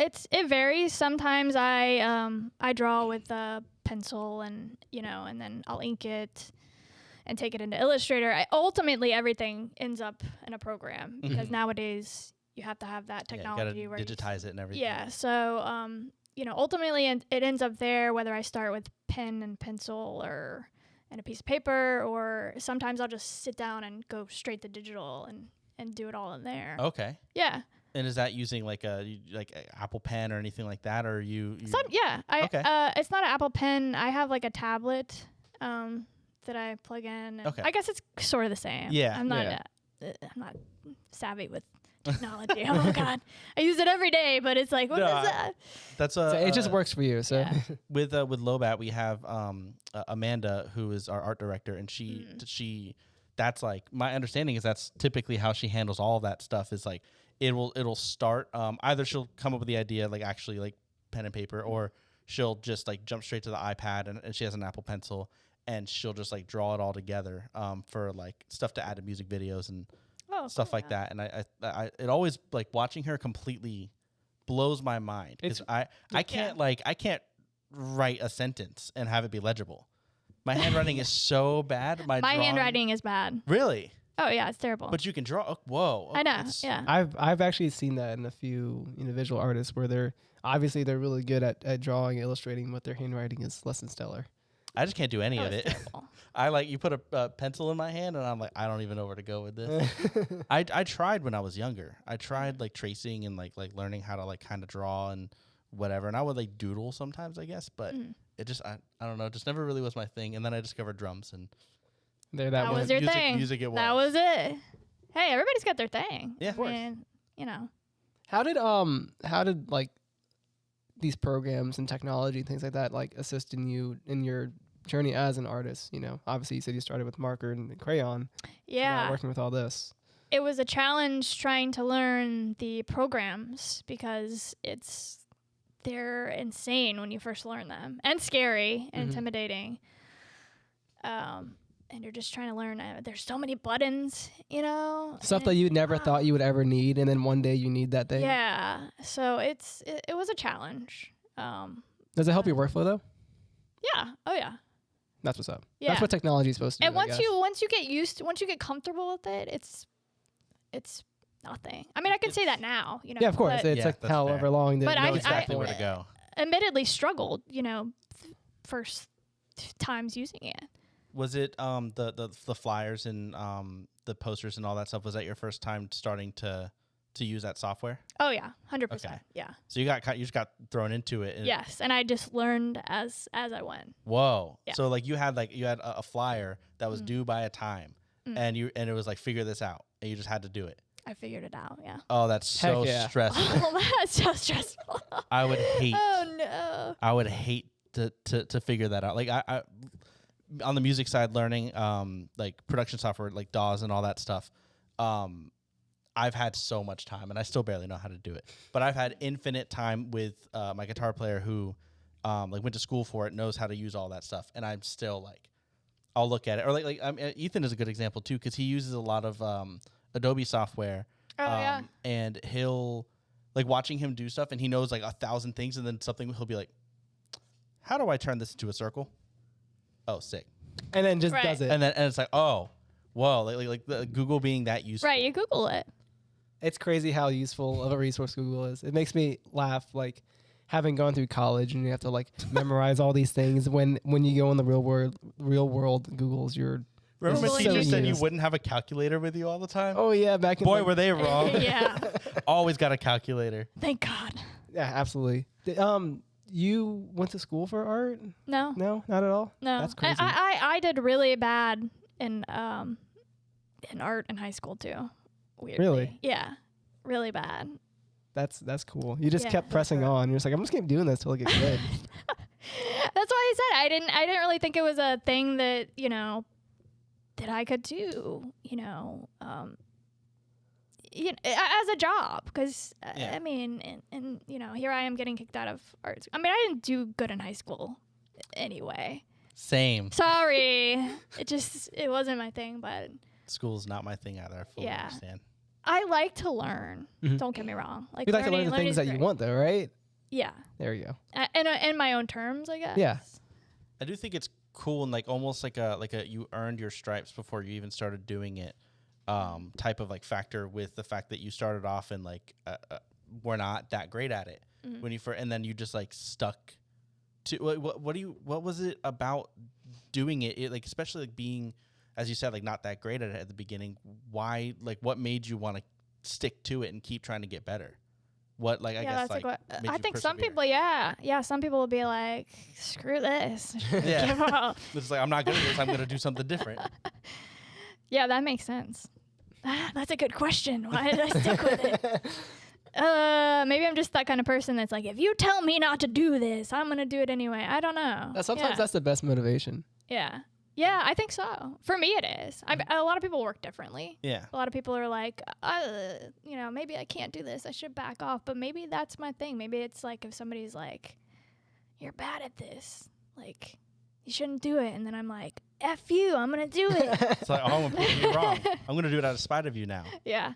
it varies. Sometimes I draw with a pencil and and then I'll ink it and take it into Illustrator. Ultimately, everything ends up in a program because nowadays you have to have that technology you where gotta digitize it and everything. Yeah, so ultimately it ends up there, whether I start with pen and pencil and a piece of paper, or sometimes I'll just sit down and go straight to digital and do it all in there. Okay. Yeah. And is that using like a Apple Pen or anything like that, or you? Okay. It's not an Apple Pen. I have like a tablet that I plug in. Okay. I guess it's sort of the same. Yeah. I'm not savvy with technology. Oh God, I use it every day, but it's like, what is that? That's so it just works for you. So with LOWBAT, we have Amanda, who is our art director, and she that's like, my understanding is that's typically how she handles all of that stuff. Is like it'll start either she'll come up with the idea like actually like pen and paper, or she'll just like jump straight to the iPad and she has an Apple Pencil and she'll just like draw it all together for like stuff to add to music videos and stuff like that. And I it always, like, watching her completely blows my mind, because I can't write a sentence and have it be legible. My handwriting is so bad. My handwriting is bad. Really? Oh yeah, it's terrible. But you can draw. Oh, whoa. I know. Yeah. I've actually seen that in a few visual artists where they're really good at drawing, illustrating, but their handwriting is less than stellar. I just can't do any of it. Terrible. You put a pencil in my hand and I'm like, I don't even know where to go with this. I tried when I was younger. I tried like tracing and like learning how to like kind of draw and whatever. And I would like doodle sometimes, I guess, but it just, I don't know, just never really was my thing. And then I discovered drums, and that was your thing. Music it was. That was it. Hey, everybody's got their thing. Yeah. How did like these programs and technology and things like that like assist in your journey as an artist? Obviously you said you started with marker and crayon. Yeah. So now working with all this. It was a challenge trying to learn the programs because they're insane when you first learn them, and scary and intimidating. And you're just trying to learn. There's so many buttons, Stuff that you never thought you would ever need, and then one day you need that thing. Yeah. So it was a challenge. Does it help your workflow though? Yeah. Oh yeah. That's what's up. Yeah. That's what technology is supposed to do. And once you get comfortable with it, it's nothing. I mean, I can say that now, Yeah, of course. It's like however fair. long. But know exactly where to go. Admittedly struggled, first times using it. Was it the flyers and the posters and all that stuff? Was that your first time starting to use that software? Oh yeah, 100%. Okay. Yeah. So you just got thrown into it. Yes, and I just learned as I went. Whoa. Yeah. So like you had a flyer that was due by a time, and it was like, figure this out, and you just had to do it. I figured it out. Yeah. Oh, that's so stressful. Oh, that's so stressful. I would hate. Oh no. I would hate to figure that out. Like I on the music side, learning like production software like DAWs and all that stuff. I've had so much time, and I still barely know how to do it. But I've had infinite time with my guitar player who like went to school for it, knows how to use all that stuff, and I'm still like, I'll look at it. Or Ethan is a good example too, because he uses a lot of Adobe software. Oh yeah. And he'll like watching him do stuff, and he knows like 1,000 things, and then he'll be like, how do I turn this into a circle? Oh, sick. And then just does it. And it's like, oh, whoa, like the Google being that useful. Right, you Google it. It's crazy how useful of a resource Google is. It makes me laugh, like having gone through college and you have to like memorize all these things. When you go in the real world, Google's your. Remember when Googling teachers it. said you wouldn't have a calculator with you all the time? Oh yeah, back in Boy, were they wrong. Yeah. Always got a calculator. Thank God. Yeah, absolutely. You went to school for art? No. No, not at all. No. That's crazy. I did really bad in art in high school too. Weirdly. Really? Yeah. Really bad. That's cool. You just kept pressing on. You're just like, I'm just keep doing this till I get good. That's why I said I didn't really think it was a thing that, that I could do, as a job, because I mean, and here I am getting kicked out of arts. I mean, I didn't do good in high school anyway. Same. Sorry. It wasn't my thing, but School's not my thing either. I fully understand. I like to learn. Don't get me wrong. You like to learn the things that you want, though, right? Yeah. There you go. In my own terms, I guess. Yeah. I do think it's cool and like almost like a you earned your stripes before you even started doing it type of like factor, with the fact that you started off and like were not that great at it when you first, and then you just like stuck to what was it about doing it like, especially like being, as you said, like not that great at it at the beginning? Why, like, what made you want to stick to it and keep trying to get better? What, like, I guess, like, I think some people, some people will be like, screw this. Yeah. It's like, I'm not good at this. I'm going to do something different. Yeah, that makes sense. That's a good question. Why did I stick with it? Maybe I'm just that kind of person that's like, if you tell me not to do this, I'm going to do it anyway. I don't know. Sometimes that's the best motivation. Yeah. Yeah, I think so. For me, it is. A lot of people work differently. Yeah. A lot of people are like, maybe I can't do this. I should back off. But maybe that's my thing. Maybe it's like if somebody's like, you're bad at this. Like, you shouldn't do it. And then I'm like, F you, I'm going to do it. It's like, oh, I'm going to prove you wrong. I'm going to do it out of spite of you now. Yeah.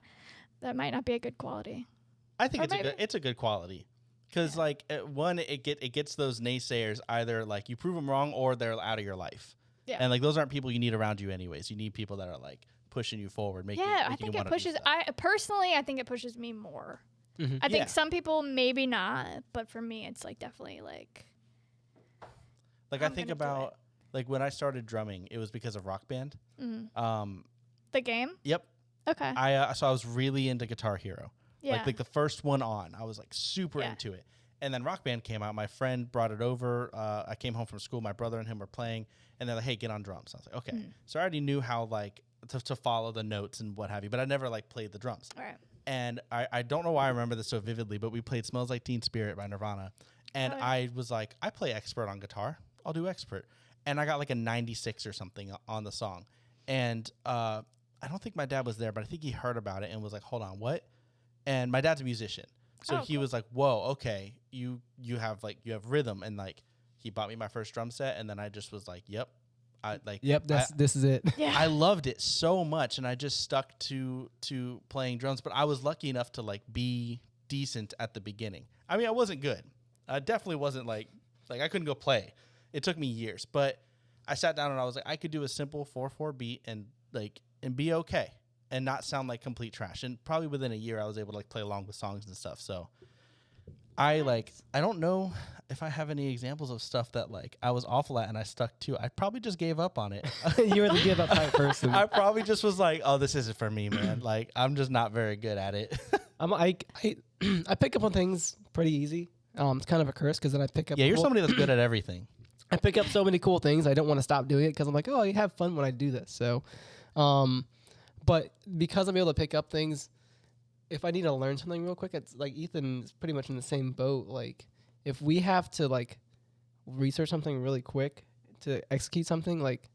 That might not be a good quality. I think it's a good quality. Because, like, it gets those naysayers either, like, you prove them wrong or they're out of your life. Yeah. And like those aren't people you need around you anyways. You need people that are like pushing you forward, making I think it pushes I think it pushes me more. Mm-hmm. I think some people maybe not, but for me it's like definitely like I think about like when I started drumming, it was because of Rock Band. Mm-hmm. The game? Yep. Okay. So I was really into Guitar Hero. Yeah. Like the first one on, I was like super into it. And then Rock Band came out. My friend brought it over. I came home from school. My brother and him were playing. And they're like, hey, get on drums. I was like, okay. Mm. So I already knew how, like, to follow the notes and what have you. But I never, like, played the drums. All right. And I don't know why I remember this so vividly, but we played Smells Like Teen Spirit by Nirvana. And I was like, I play expert on guitar. I'll do expert. And I got, like, a 96 or something on the song. And I don't think my dad was there, but I think he heard about it and was like, hold on, what? And my dad's a musician. So he was like, whoa, okay, you have rhythm. And like he bought me my first drum set, and then I just was like, yep. This is it. Yeah. I loved it so much, and I just stuck to playing drums. But I was lucky enough to like be decent at the beginning. I mean, I wasn't good. I definitely wasn't like I couldn't go play. It took me years, but I sat down and I was like, I could do a simple 4/4 beat and be okay. And not sound like complete trash. And probably within a year, I was able to like play along with songs and stuff. So I don't know if I have any examples of stuff that like I was awful at and I stuck to. I probably just gave up on it. You were the give up type person. I probably just was like, oh, this isn't for me, man. Like I'm just not very good at it. I pick up on things pretty easy. It's kind of a curse because then I pick up. Yeah, you're somebody that's good at everything. I pick up so many cool things. I don't want to stop doing it because I'm like, oh, you have fun when I do this. So, but because I'm able to pick up things, if I need to learn something real quick, it's like Ethan is pretty much in the same boat. Like if we have to like research something really quick to execute something, like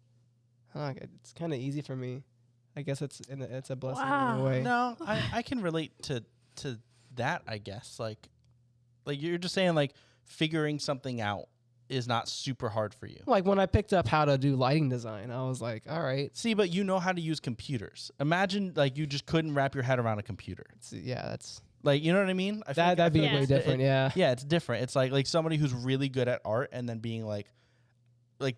it's kind of easy for me. I guess it's a blessing in a way. No, I can relate to that. I guess like you're just saying like figuring something out is not super hard for you. Like when I picked up how to do lighting design, I was like, all right. See, but you know how to use computers. Imagine like you just couldn't wrap your head around a computer. That's like, you know what I mean? That'd be way different. Yeah, it's different. It's like somebody who's really good at art and then being like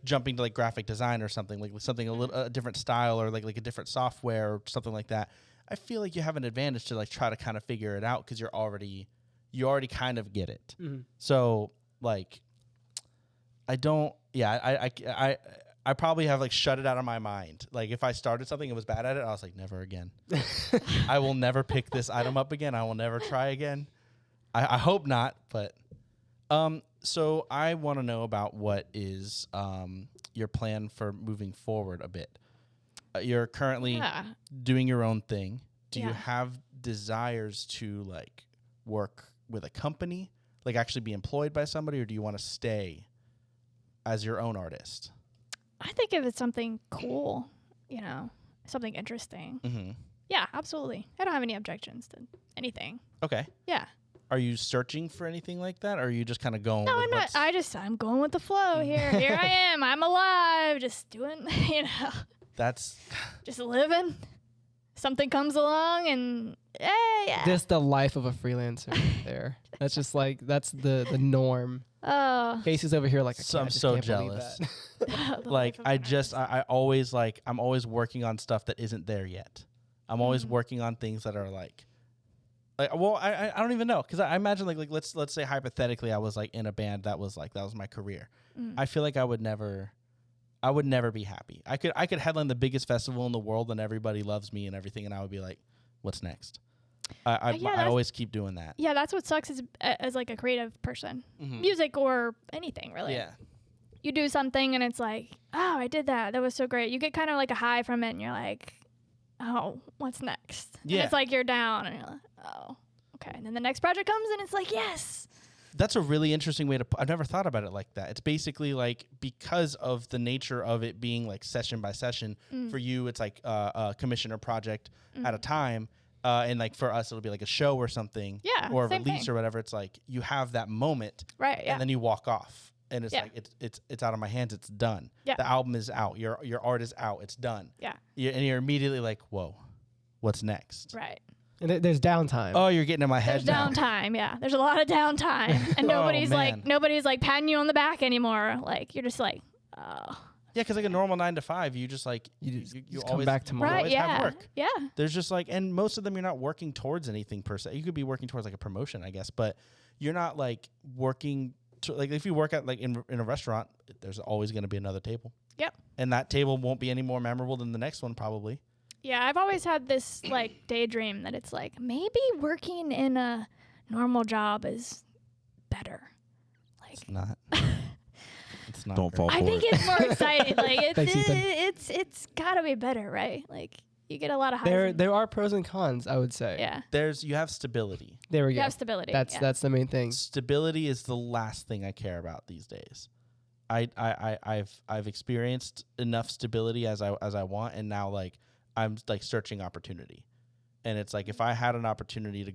jumping to like graphic design or something, like something a different style or like a different software or something like that. I feel like you have an advantage to like try to kind of figure it out because you already kind of get it. Mm-hmm. So like I probably have like shut it out of my mind. Like if I started something and was bad at it, I was like, never again. I will never pick this item up again. I will never try again. I hope not, but so I want to know about what is your plan for moving forward a bit. You're currently doing your own thing. Do you have desires to like work with a company, like actually be employed by somebody, or do you want to stay as your own artist? I think if it's something cool, you know, something interesting. Mm-hmm. Yeah, absolutely. I don't have any objections to anything. Okay. Yeah. Are you searching for anything like that, or are you just kind of going? No, with I'm not. I'm going with the flow here. Here I am. I'm alive, just doing, you know. That's just living. Something comes along and yeah. This the life of a freelancer there. That's just like that's the norm. Oh. Casey's over here like I'm so jealous. Like I always like I'm always working on stuff that isn't there yet. I'm always working on things that are like well, I don't even know, because I imagine like let's say hypothetically I was like in a band that was my career. I feel like I would never be happy. I could headline the biggest festival in the world and everybody loves me and everything, and I would be like, what's next? I always keep doing that. Yeah, that's what sucks as like a creative person, music or anything really. Yeah, you do something and it's like, oh, I did that. That was so great. You get kind of like a high from it, and you're like, oh, what's next? Yeah, and it's like you're down, and you're like, oh, okay. And then the next project comes, and it's like, yes. That's a really interesting way to I've never thought about it like that. It's basically like, because of the nature of it being like session by session, for you it's like a commission or project at a time, and like for us it'll be like a show or something, or a release or whatever. It's like you have that moment, right? Yeah. And then you walk off, and it's like it's out of my hands. It's done. Yeah. The album is out. Your art is out. It's done. Yeah. And you're immediately like, whoa, what's next? Right. And there's downtime. Oh, you're getting in my head. There's downtime, yeah. There's a lot of downtime, and nobody's like patting you on the back anymore. Like you're just like, oh. Yeah, because like a normal 9 to 5, you just like you come always back tomorrow. You always have work. Yeah. There's just like, and most of them you're not working towards anything per se. You could be working towards like a promotion, I guess, but you're not like working to, like if you work at like in a restaurant, there's always going to be another table. Yep. And that table won't be any more memorable than the next one probably. Yeah, I've always had this like daydream that it's like maybe working in a normal job is better. Like it's not. It's not. Don't fall for it. I think it's more exciting. Like it's gotta be better, right? Like you get a lot of highs. There are pros and cons, I would say. Yeah. You have stability. There we go. You have stability. That's the main thing. Stability is the last thing I care about these days. I've experienced enough stability as I want, and now like I'm like searching opportunity. And it's like if I had an opportunity to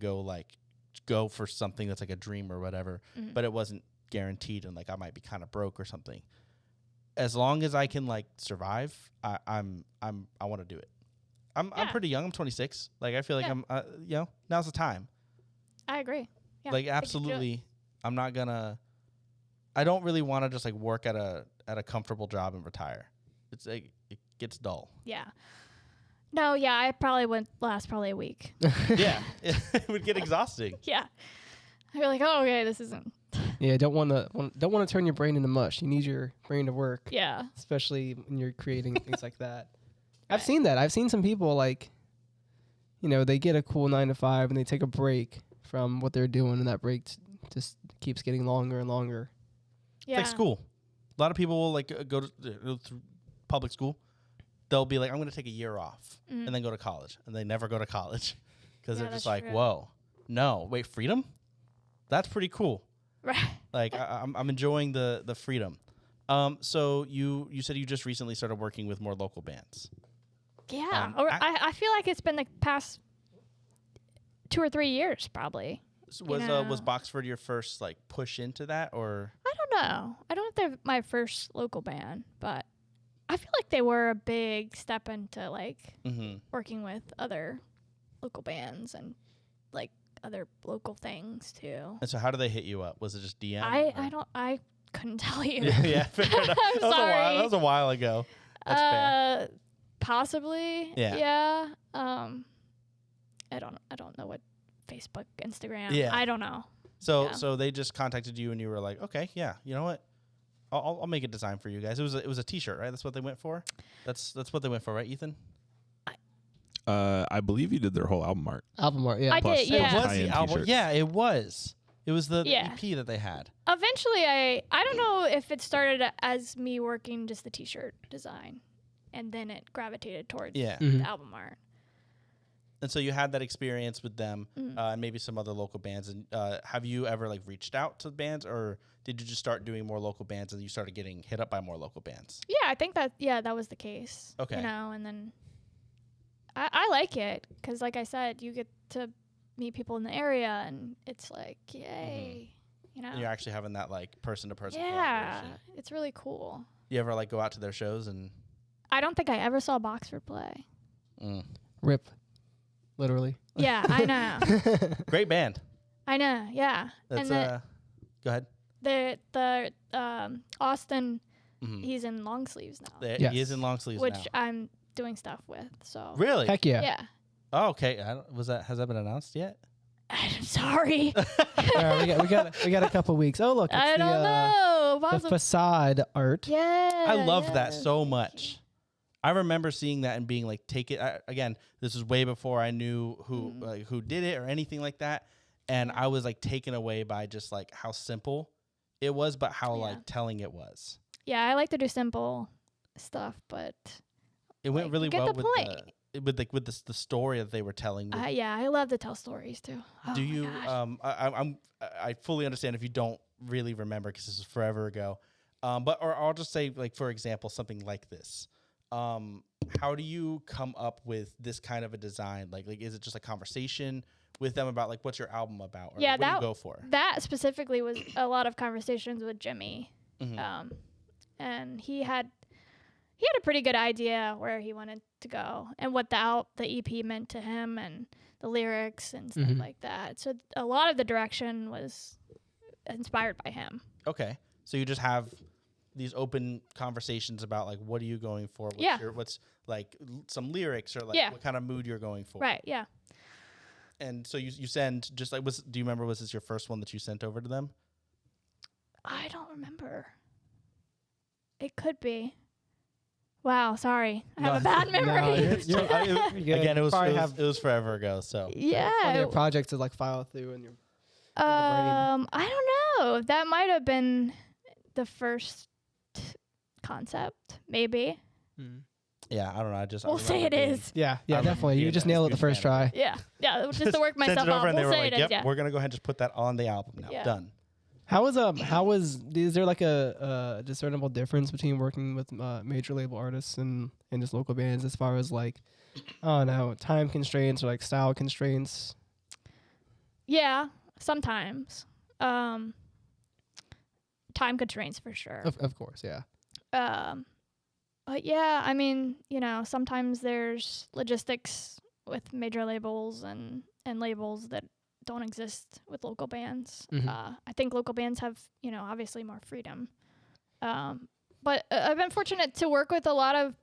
go for something that's like a dream or whatever, but it wasn't guaranteed and like I might be kind of broke or something. As long as I can like survive, I want to do it. I'm pretty young. I'm 26. Like I feel like I'm now's the time. I agree. Yeah. Like absolutely. I'm not gonna I don't really want to just like work at a comfortable job and retire. It's like it gets dull. Yeah. No, yeah, I probably wouldn't last probably a week. Yeah, it would get exhausting. Yeah, I'd be like, oh, okay, this isn't. Yeah, don't want to turn your brain into mush. You need your brain to work. Yeah, especially when you're creating things like that. I've seen that. I've seen some people like, they get a cool 9 to 5 and they take a break from what they're doing, and that break just keeps getting longer and longer. Yeah, it's like school. A lot of people will like go through public school. They'll be like, I'm going to take a year off and then go to college. And they never go to college because they're just like, whoa, no, wait, freedom? That's pretty cool. Right. Like I'm enjoying the freedom. So you said you just recently started working with more local bands. Yeah. I feel like it's been the past 2 or 3 years probably. Was Boxford your first like push into that, or? I don't know. I don't know if they're my first local band, but I feel like they were a big step into like working with other local bands and like other local things too. And so how do they hit you up? Was it just DM? I couldn't tell you. Yeah, fair enough. That was a while ago. That's fair. Possibly. Yeah. Yeah. I don't know what Facebook, Instagram. Yeah. I don't know. So they just contacted you and you were like, okay, yeah, you know what? I'll make a design for you guys. It was a T-shirt, right? That's what they went for. That's what they went for, right, Ethan? I believe you did their whole album art. Album art, yeah. I did, yeah. It was the album. T-shirts. Yeah, it was. It was the EP that they had. Eventually, I don't know if it started as me working just the T-shirt design, and then it gravitated towards the album art. And so you had that experience with them, and maybe some other local bands. And have you ever like reached out to bands, or did you just start doing more local bands and you started getting hit up by more local bands? Yeah, I think that was the case. Okay. You know, and then I like it because, like I said, you get to meet people in the area, and it's like, yay, you know. And you're actually having that like person-to-person Yeah, collaboration. it's really cool. You ever like go out to their shows and? I don't think I ever saw Boxford play. Rip, literally. Yeah, I know. Great band. I know. Yeah. That's and go ahead. the Austin, he's in long sleeves now, He is in long sleeves which now. I'm doing stuff with. So Really? Heck yeah. yeah. Oh, okay. Has that been announced yet? I'm sorry. All right, we got a couple weeks. Oh look, it's I don't know. the Possibly. facade art. Yeah. I loved that yes. so much. I remember seeing that and being like, take it. Again, this was way before I knew who did it or anything like that. And I was like taken away by just like how simple it was, but how like telling it was. Yeah, I like to do simple stuff, but It went like, really you get well the with point. the story that they were telling. yeah, I love to tell stories too. Oh Do my you? gosh. I fully understand if you don't really remember because this is forever ago. Or I'll just say, like, for example, something like this. How do you come up with this kind of a design? Like is it just a conversation with them about like what's your album about? Or Yeah, what do you go for? That specifically was a lot of conversations with Jimmy, Mm-hmm. and he had a pretty good idea where he wanted to go and what the EP meant to him and the lyrics and stuff like that. So a lot of the direction was inspired by him. Okay, so you just have these open conversations about like what are you going for? What's like some lyrics or like what kind of mood you're going for? Right. Yeah. And so you send just like do you remember was this your first one that you sent over to them? I don't remember. It could be. Wow, sorry. I have a bad memory. Again, it was forever ago. So yeah. On your project to like file through and your. I don't know. That might have been the first concept, maybe. Yeah, I don't know. We'll say it is. Yeah, definitely. You just nailed it the first try. Yeah, just to work myself Sent it over up. and they We'll were say like, it is. "Yep, Yeah. we're gonna go ahead and just put that on the album now. Yeah. Done." Is there like a discernible difference between working with major label artists and just local bands as far as like, I don't know, time constraints or like style constraints? Yeah, sometimes. Time constraints for sure. Of course, yeah. But yeah, I mean, sometimes there's logistics with major labels and labels that don't exist with local bands. I think local bands have, obviously more freedom. But I've been fortunate to work with a lot of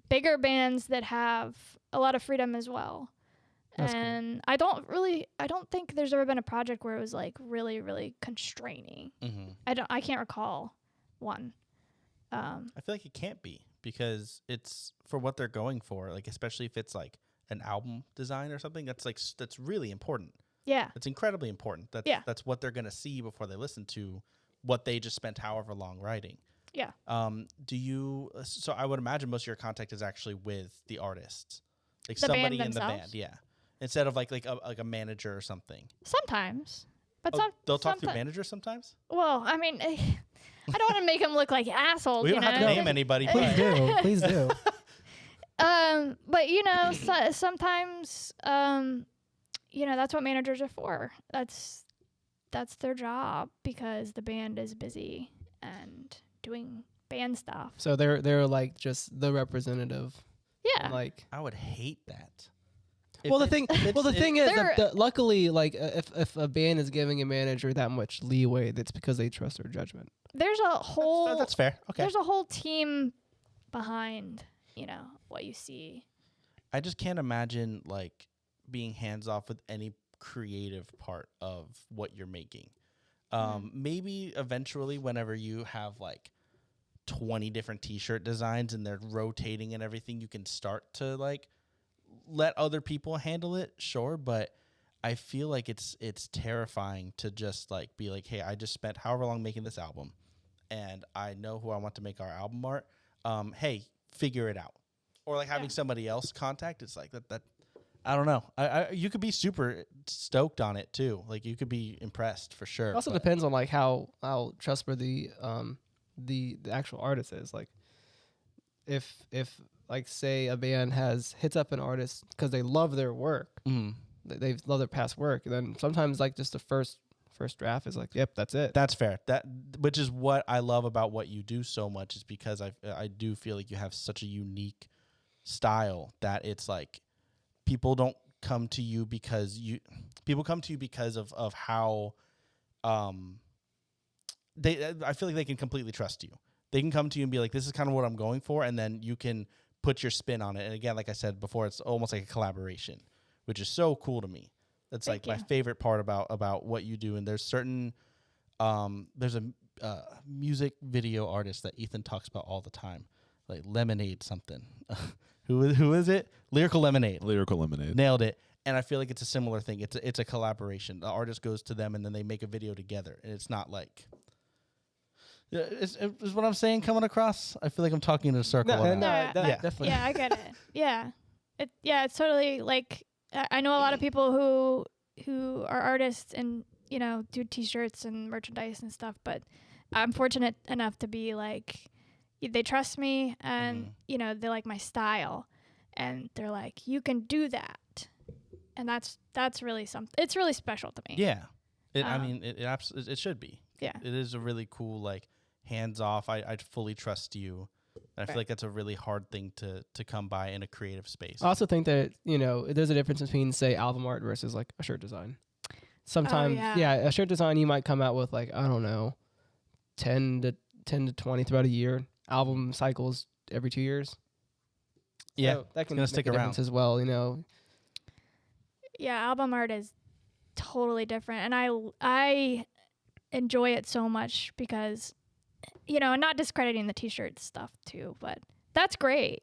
bigger bands that have a lot of freedom as well. That's and cool. I don't think there's ever been a project where it was like really, really constraining. I can't recall one. I feel like it can't be because it's for what they're going for, like especially if it's like an album design or something that's really important. Yeah. It's incredibly important. That's what they're going to see before they listen to what they just spent however long writing. Yeah. So I would imagine most of your contact is actually with the artists, like the somebody band in the band. themselves? Yeah. Instead of like a manager or something. Sometimes. But they'll talk through managers sometimes? Well, I mean, I don't want to make them look like assholes. We don't have to name anybody. Please do. Please do. But sometimes that's what managers are for. That's their job because the band is busy and doing band stuff. So they're like just the representative. Yeah. Like I would hate that. the thing is that luckily, like if a band is giving a manager that much leeway, that's because they trust their judgment. There's a whole that's fair. Okay. There's a whole team behind, what you see. I just can't imagine like being hands off with any creative part of what you're making. Maybe eventually whenever you have like 20 different t-shirt designs and they're rotating and everything, you can start to like let other people handle it, sure, but I feel like it's terrifying to just like be like, hey, I just spent however long making this album and I know who I want to make our album art. Hey, figure it out. Or like having somebody else contact, it's like that I don't know. You could be super stoked on it too. Like you could be impressed for sure. It also depends on like how trustworthy the actual artist is. Like if like say a band hits up an artist because they love their work, they love their past work, then sometimes like just the first draft is like, yep, that's it. That's fair. Which is what I love about what you do so much, is because I do feel like you have such a unique style that it's like people don't come to you because people come to you because of how I feel like they can completely trust you. They can come to you and be like, this is kind of what I'm going for, and then you can put your spin on it. And again, like I said before, it's almost like a collaboration, which is so cool to me. That's Thank like you. my favorite part about what you do. And there's certain there's a music video artist that Ethan talks about all the time, like Lemonade something. Who is it? Lyrical Lemonade. Lyrical Lemonade. Nailed it. And I feel like it's a similar thing. It's a collaboration. The artist goes to them and then they make a video together. And it's not like, is what I'm saying coming across? I feel like I'm talking in a circle. Definitely. Yeah, I get it. Yeah. It's totally like, I know a lot of people who are artists and, you know, do t-shirts and merchandise and stuff, but I'm fortunate enough to be like, they trust me and, you know, they like my style and they're like, you can do that. And that's really something. It's really special to me. Yeah. I mean, it should be. Yeah. It is a really cool, like, hands off. I fully trust you. And I feel like that's a really hard thing to come by in a creative space. I also think that, you know, there's a difference between, say, album art versus like a shirt design. Sometimes, a shirt design, you might come out with like, I don't know, 10 to 20 throughout a year. Album cycles every 2 years. Yeah, so that can gonna make stick a around difference as well, you know. Yeah, album art is totally different. And I enjoy it so much because, you know, and not discrediting the t-shirt stuff too, but that's great.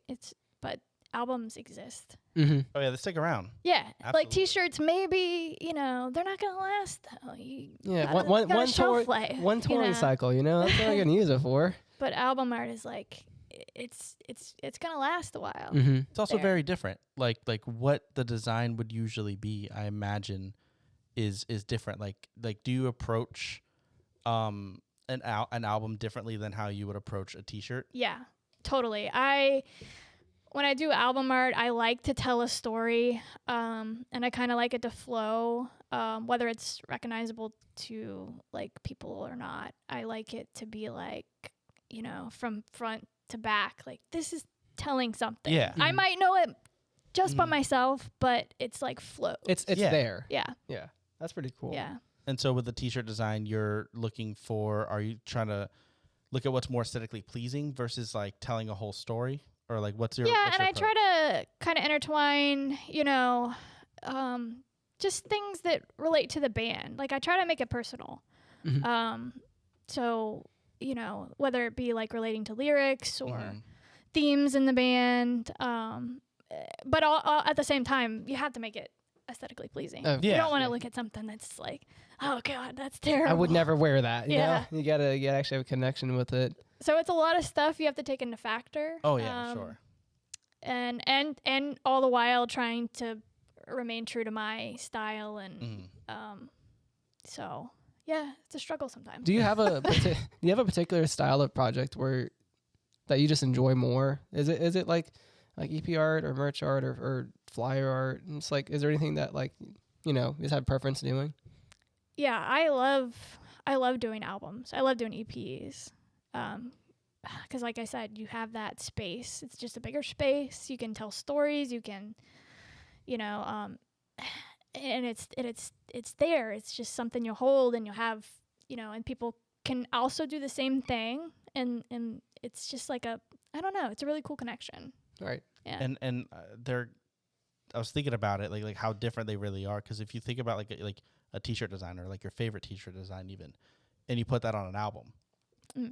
But albums exist. Mm-hmm. Oh yeah, they stick around. Yeah, Absolutely. like t-shirts, maybe, you know, they're not gonna last though. One touring cycle, you know, that's what I'm gonna use it for. But album art is like, it's gonna last a while. Mm-hmm. It's also There. very different. Like what the design would usually be, I imagine, is different. Like do you approach an album differently than how you would approach a t-shirt? Yeah, totally. When I do album art, I like to tell a story, and I kind of like it to flow, whether it's recognizable to like people or not. I like it to be like, you know, from front to back, like this is telling something. Yeah. I might know it just by myself, but it's like flow. It's Yeah. there. Yeah. Yeah. That's pretty cool. Yeah. And so with the t-shirt design, are you trying to look at what's more aesthetically pleasing versus like telling a whole story? Or like what's your and I try to kind of intertwine, you know, just things that relate to the band. Like I try to make it personal. Mm-hmm. So, you know, whether it be like relating to lyrics or Mhm. themes in the band, but all at the same time, you have to make it aesthetically pleasing. Yeah. You don't want to look at something that's like, oh God, that's terrible. I would never wear that. You Yeah. know? You gotta actually have a connection with it. So it's a lot of stuff you have to take into factor. Oh yeah, sure. And all the while trying to remain true to my style and so yeah, it's a struggle sometimes. Do you have a particular style of project that you just enjoy more? Is it like EP art or merch art or flyer art? And it's like, is there anything that like, you know, you just have preference doing? Yeah, I love doing albums. I love doing EPs. Because like I said, you have that space. It's just a bigger space. You can tell stories. You can, you know, and it's there. It's just something you hold and you have, you know, and people can also do the same thing. And it's just like I don't know. It's a really cool connection. Right. Yeah. And I was thinking about it, like how different they really are. Because if you think about like a t-shirt designer, like your favorite t-shirt design even, and you put that on an album,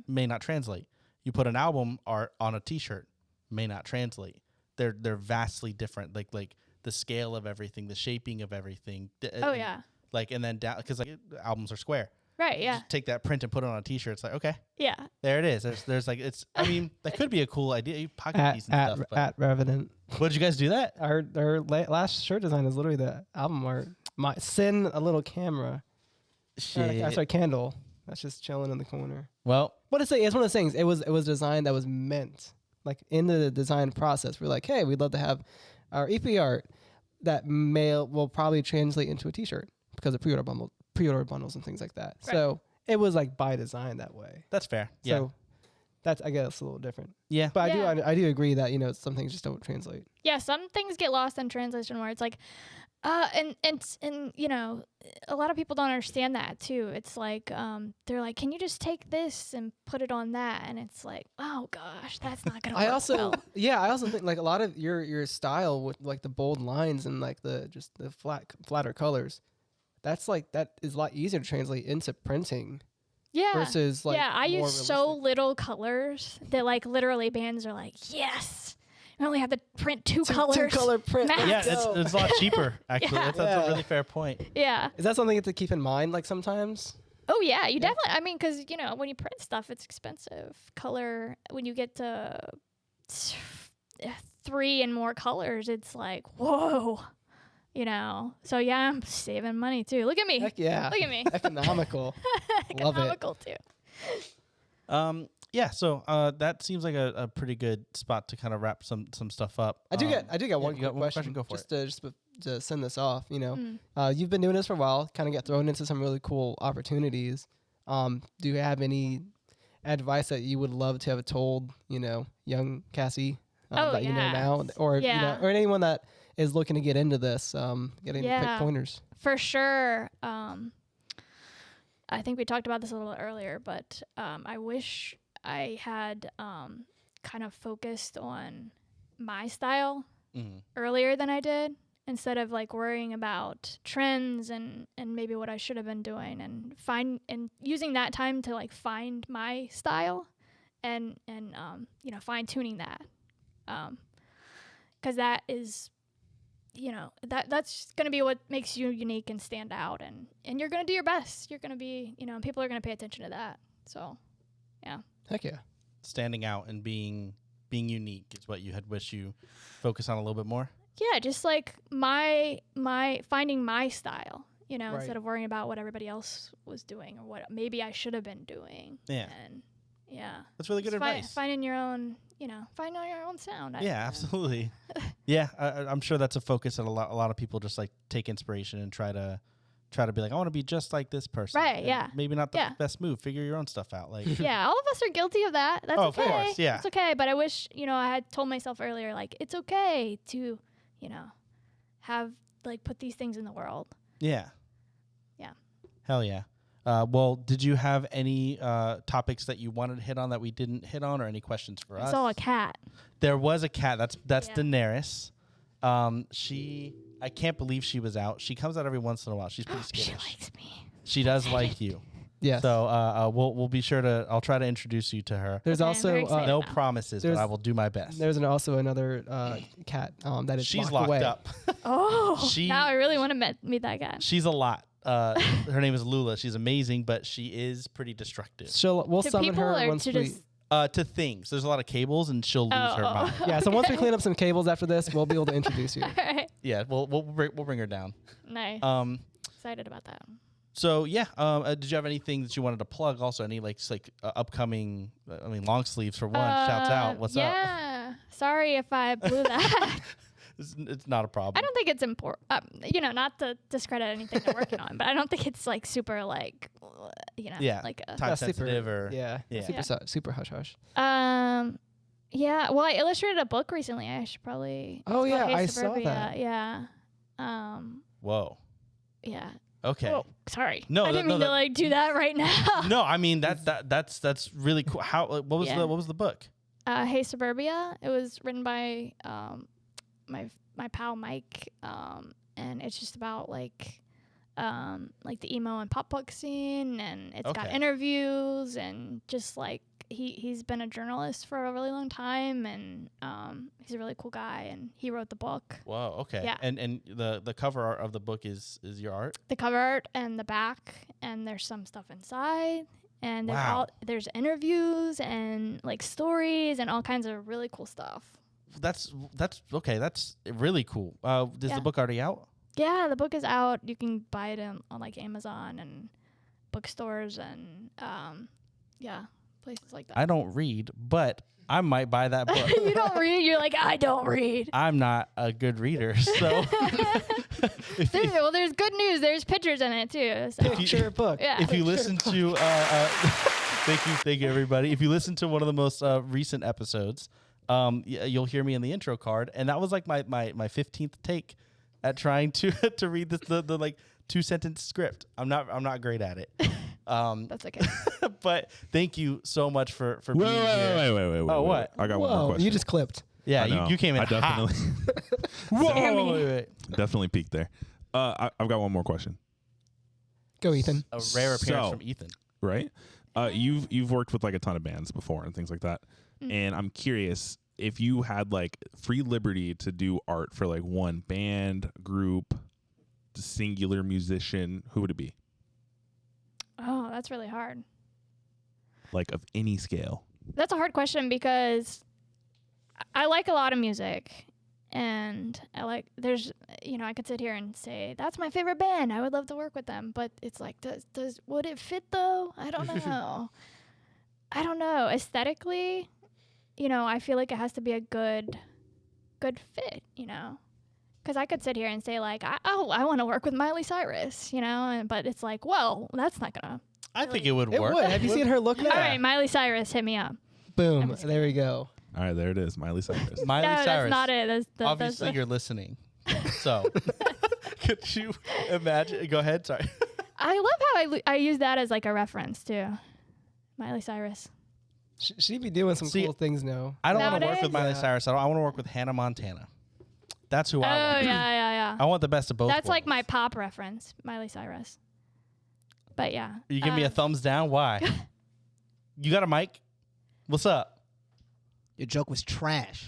may not translate. You put an album art on a t-shirt, may not translate. They're vastly different. Like the scale of everything, the shaping of everything. Oh yeah. Like and then down because like albums are square. Right. Yeah. Just take that print and put it on a T-shirt. It's like, okay, Yeah. there it is. There's like, it's, I mean, that could be a cool idea. You pocket these and stuff. But At Revenant. what did you guys do that? Our last shirt design is literally the album art. Send a little camera. That's our candle. That's just chilling in the corner. Well, What to say? It's one of those things. It was designed that was meant like in the design process. We're like, hey, we'd love to have our EP art that will probably translate into a T-shirt because of pre-order bundles and things like that. Right. So it was like by design that way. that's fair. Yeah. So that's, I guess, a little different. Yeah. But Yeah. I do agree that some things just don't translate. Yeah, some things get lost in translation where it's like, and a lot of people don't understand that too. It's like, they're like, can you just take this and put it on that? And it's like, oh gosh, that's not gonna work. I also well. think like a lot of your style with like the bold lines and like the flatter colors, that is a lot easier to translate into printing. Yeah. Versus like I more use so realistic. little colors that like literally bands are like, yes, we only have to print two colors. Two-color print. Max. Yeah, Let's go. it's a lot cheaper, actually. Yeah. That's Yeah. a really fair point. Yeah. Is that something you have to keep in mind like sometimes? Oh yeah, you definitely. I mean, because when you print stuff, it's expensive. Color when you get to 3 and more colors, it's like whoa, So yeah, I'm saving money too. Look at me. Heck yeah. Look at me. Economical. Love it. Economical too. Yeah, so that seems like a pretty good spot to kind of wrap some stuff up. I do get one you got quick one question. Go for just to send this off, Mm. you've been doing this for a while, kind of get thrown into some really cool opportunities. Do you have any advice that you would love to have told, young Cassie that you know now, or Yeah. or anyone that is looking to get into this, getting quick pointers? For sure. I think we talked about this a little earlier, but I wish I had kind of focused on my style earlier than I did, instead of like worrying about trends and maybe what I should have been doing, and using that time to like find my style and fine tuning that, because that is that's going to be what makes you unique and stand out, and you're going to do your best. You're going to be, people are going to pay attention to that. So, yeah. Heck yeah. Standing out and being unique is what you had wished you focus on a little bit more. Yeah, just like my finding my style, Right. instead of worrying about what everybody else was doing or what maybe I should have been doing. Yeah. And yeah. That's really good Just advice. Finding your own, finding your own sound. Yeah, absolutely. Yeah, I'm sure that's a focus that a lot of people just like take inspiration and try to be like, I want to be just like this person. Right, And yeah. maybe not the Yeah. best move. Figure your own stuff out. Like, Yeah, all of us are guilty of that. That's Oh, okay. of course, yeah. It's okay. But I wish, I had told myself earlier, like, it's okay to, have, like, put these things in the world. yeah. Yeah. Hell yeah. Well, did you have any topics that you wanted to hit on that we didn't hit on, or any questions for I us? saw a cat. There was a cat. That's Yeah. Daenerys. I can't believe she was out. She comes out every once in a while. She's pretty She skittish. likes me. She does like you. Yes. So we'll be sure to. I'll try to introduce you to her. There's Okay, I'm very also excited. No now. promises, but There's- I will do my best. there's also another cat that is She's locked locked away. up. Oh, She- now I really want to meet that guy. She's a lot. Her name is Lula. She's amazing, but she is pretty destructive. We'll To summon people her or once to we. just... To things. There's a lot of cables, and she'll lose her Oh. mind. Yeah, so once we clean up some cables after this, we'll be able to introduce you. All right. Yeah, we'll bring her down. Nice. Um. Excited about that. So yeah. Did you have anything that you wanted to plug? Also, any upcoming? Long sleeves for one. Shouts out. What's up? Yeah. Sorry if I blew that. It's not a problem. I don't think it's important. Not to discredit anything they're working on, but I don't think it's like super like, Yeah. like a. Time That's sensitive super, or yeah, Yeah. super hush hush. Yeah. Well, I illustrated a book recently. I should probably. Oh, it's yeah, called Hey I saw Suburbia. that. Yeah. Whoa. Yeah. Okay. Oh, sorry. No, I didn't no, mean that- to like do that right now. No, I mean that's really cool. How? What was Yeah. what was the book? Hey Suburbia. It was written by my pal Mike, and it's just about like like the emo and pop punk scene, and it's got interviews and just like he's been a journalist for a really long time, and he's a really cool guy, and he wrote the book. Whoa, okay. Yeah. And the cover art of the book is your art? The cover art and the back, and there's some stuff inside, and there's interviews and like stories and all kinds of really cool stuff. That's okay. That's really cool. Is the book already out? Yeah, the book is out. You can buy it on like Amazon and bookstores and places like that. I don't read, but I might buy that book. You don't read? You're like, I don't read. I'm not a good reader, so. There's good news. There's pictures in it too. So. Picture book. Yeah. If you listen to, thank you, everybody. If you listen to one of the most recent episodes, you'll hear me in the intro card, and that was like my 15th take at trying to read the like 2-sentence script. I'm not great at it. That's okay. But thank you so much for being here. Wait. Oh, what? I got one more question. You just clipped. Yeah, you came in I definitely, Whoa, wait. definitely peaked there. I've got one more question. Go, Ethan. A rare appearance from Ethan. Right? You've worked with like a ton of bands before and things like that. And I'm curious if you had like free liberty to do art for like one band, group, singular musician, who would it be? Oh, that's really hard. Like of any scale. That's a hard question because I like a lot of music, and I could sit here and say that's my favorite band. I would love to work with them, but it's like, would it fit though? I don't know. I don't know. Aesthetically, I feel like it has to be a good fit, because I could sit here and say like, I want to work with Miley Cyrus, but it's like, well, that's not gonna. I think it would It work. would. Have you seen her look now? All right, Miley Cyrus, hit me up. Boom. There we go. All right, there it is. Miley Cyrus. Miley No, Cyrus. that's not it. Obviously, you're listening. So, could you imagine? Go ahead. Sorry. I love how I use that as like a reference too. Miley Cyrus. She'd be doing some cool things now. I don't want to work with Nowadays? Miley Cyrus. I want to work with Hannah Montana. That's who I Oh want. yeah. I want the best of both. That's like worlds. my pop reference, Miley Cyrus. But yeah. You give me a thumbs down. Why? You got a mic? What's up? Your joke was trash.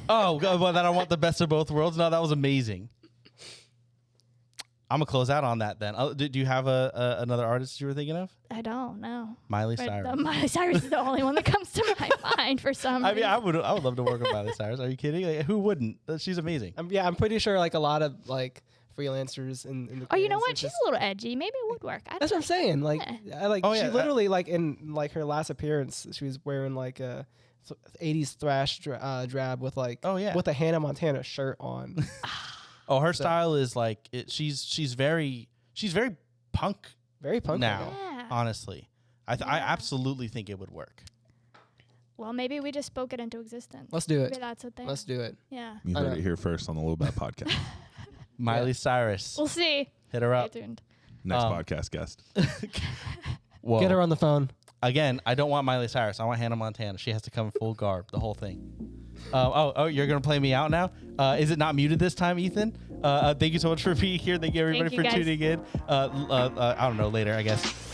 Oh, well, then I want the best of both worlds. No, that was amazing. I'm gonna close out on that then. Do you have another artist you were thinking of? I don't know. Miley But Cyrus. Miley Cyrus is the only one that comes to my mind for some I reason. mean, I would love to work with Miley Cyrus. Are you kidding? Like, who wouldn't? She's amazing. I'm pretty sure like a lot of like freelancers in the Oh, you know bands, what? it's She's just- a little edgy. Maybe it would work. That's what I'm saying. Like, Oh, yeah, she literally like in like her last appearance, she was wearing like a 80s thrash drab with like with a Hannah Montana shirt on. Oh, her style is like she's very punk Very punk now. Yeah. Honestly, I absolutely think it would work. Well, maybe we just spoke it into existence. Let's do it. Maybe that's a thing. Let's do it. Yeah. You heard it here first on the LOWBAT podcast. Miley Cyrus, We'll see. hit her up. Stay tuned. Next podcast guest. Whoa. Get her on the phone. Again, I don't want Miley Cyrus. I want Hannah Montana. She has to come in full garb, the whole thing. You're going to play me out now? Is it not muted this time, Ethan? Thank you so much for being here. Thank you, everybody, Thank you, for guys. tuning in. I don't know, later, I guess.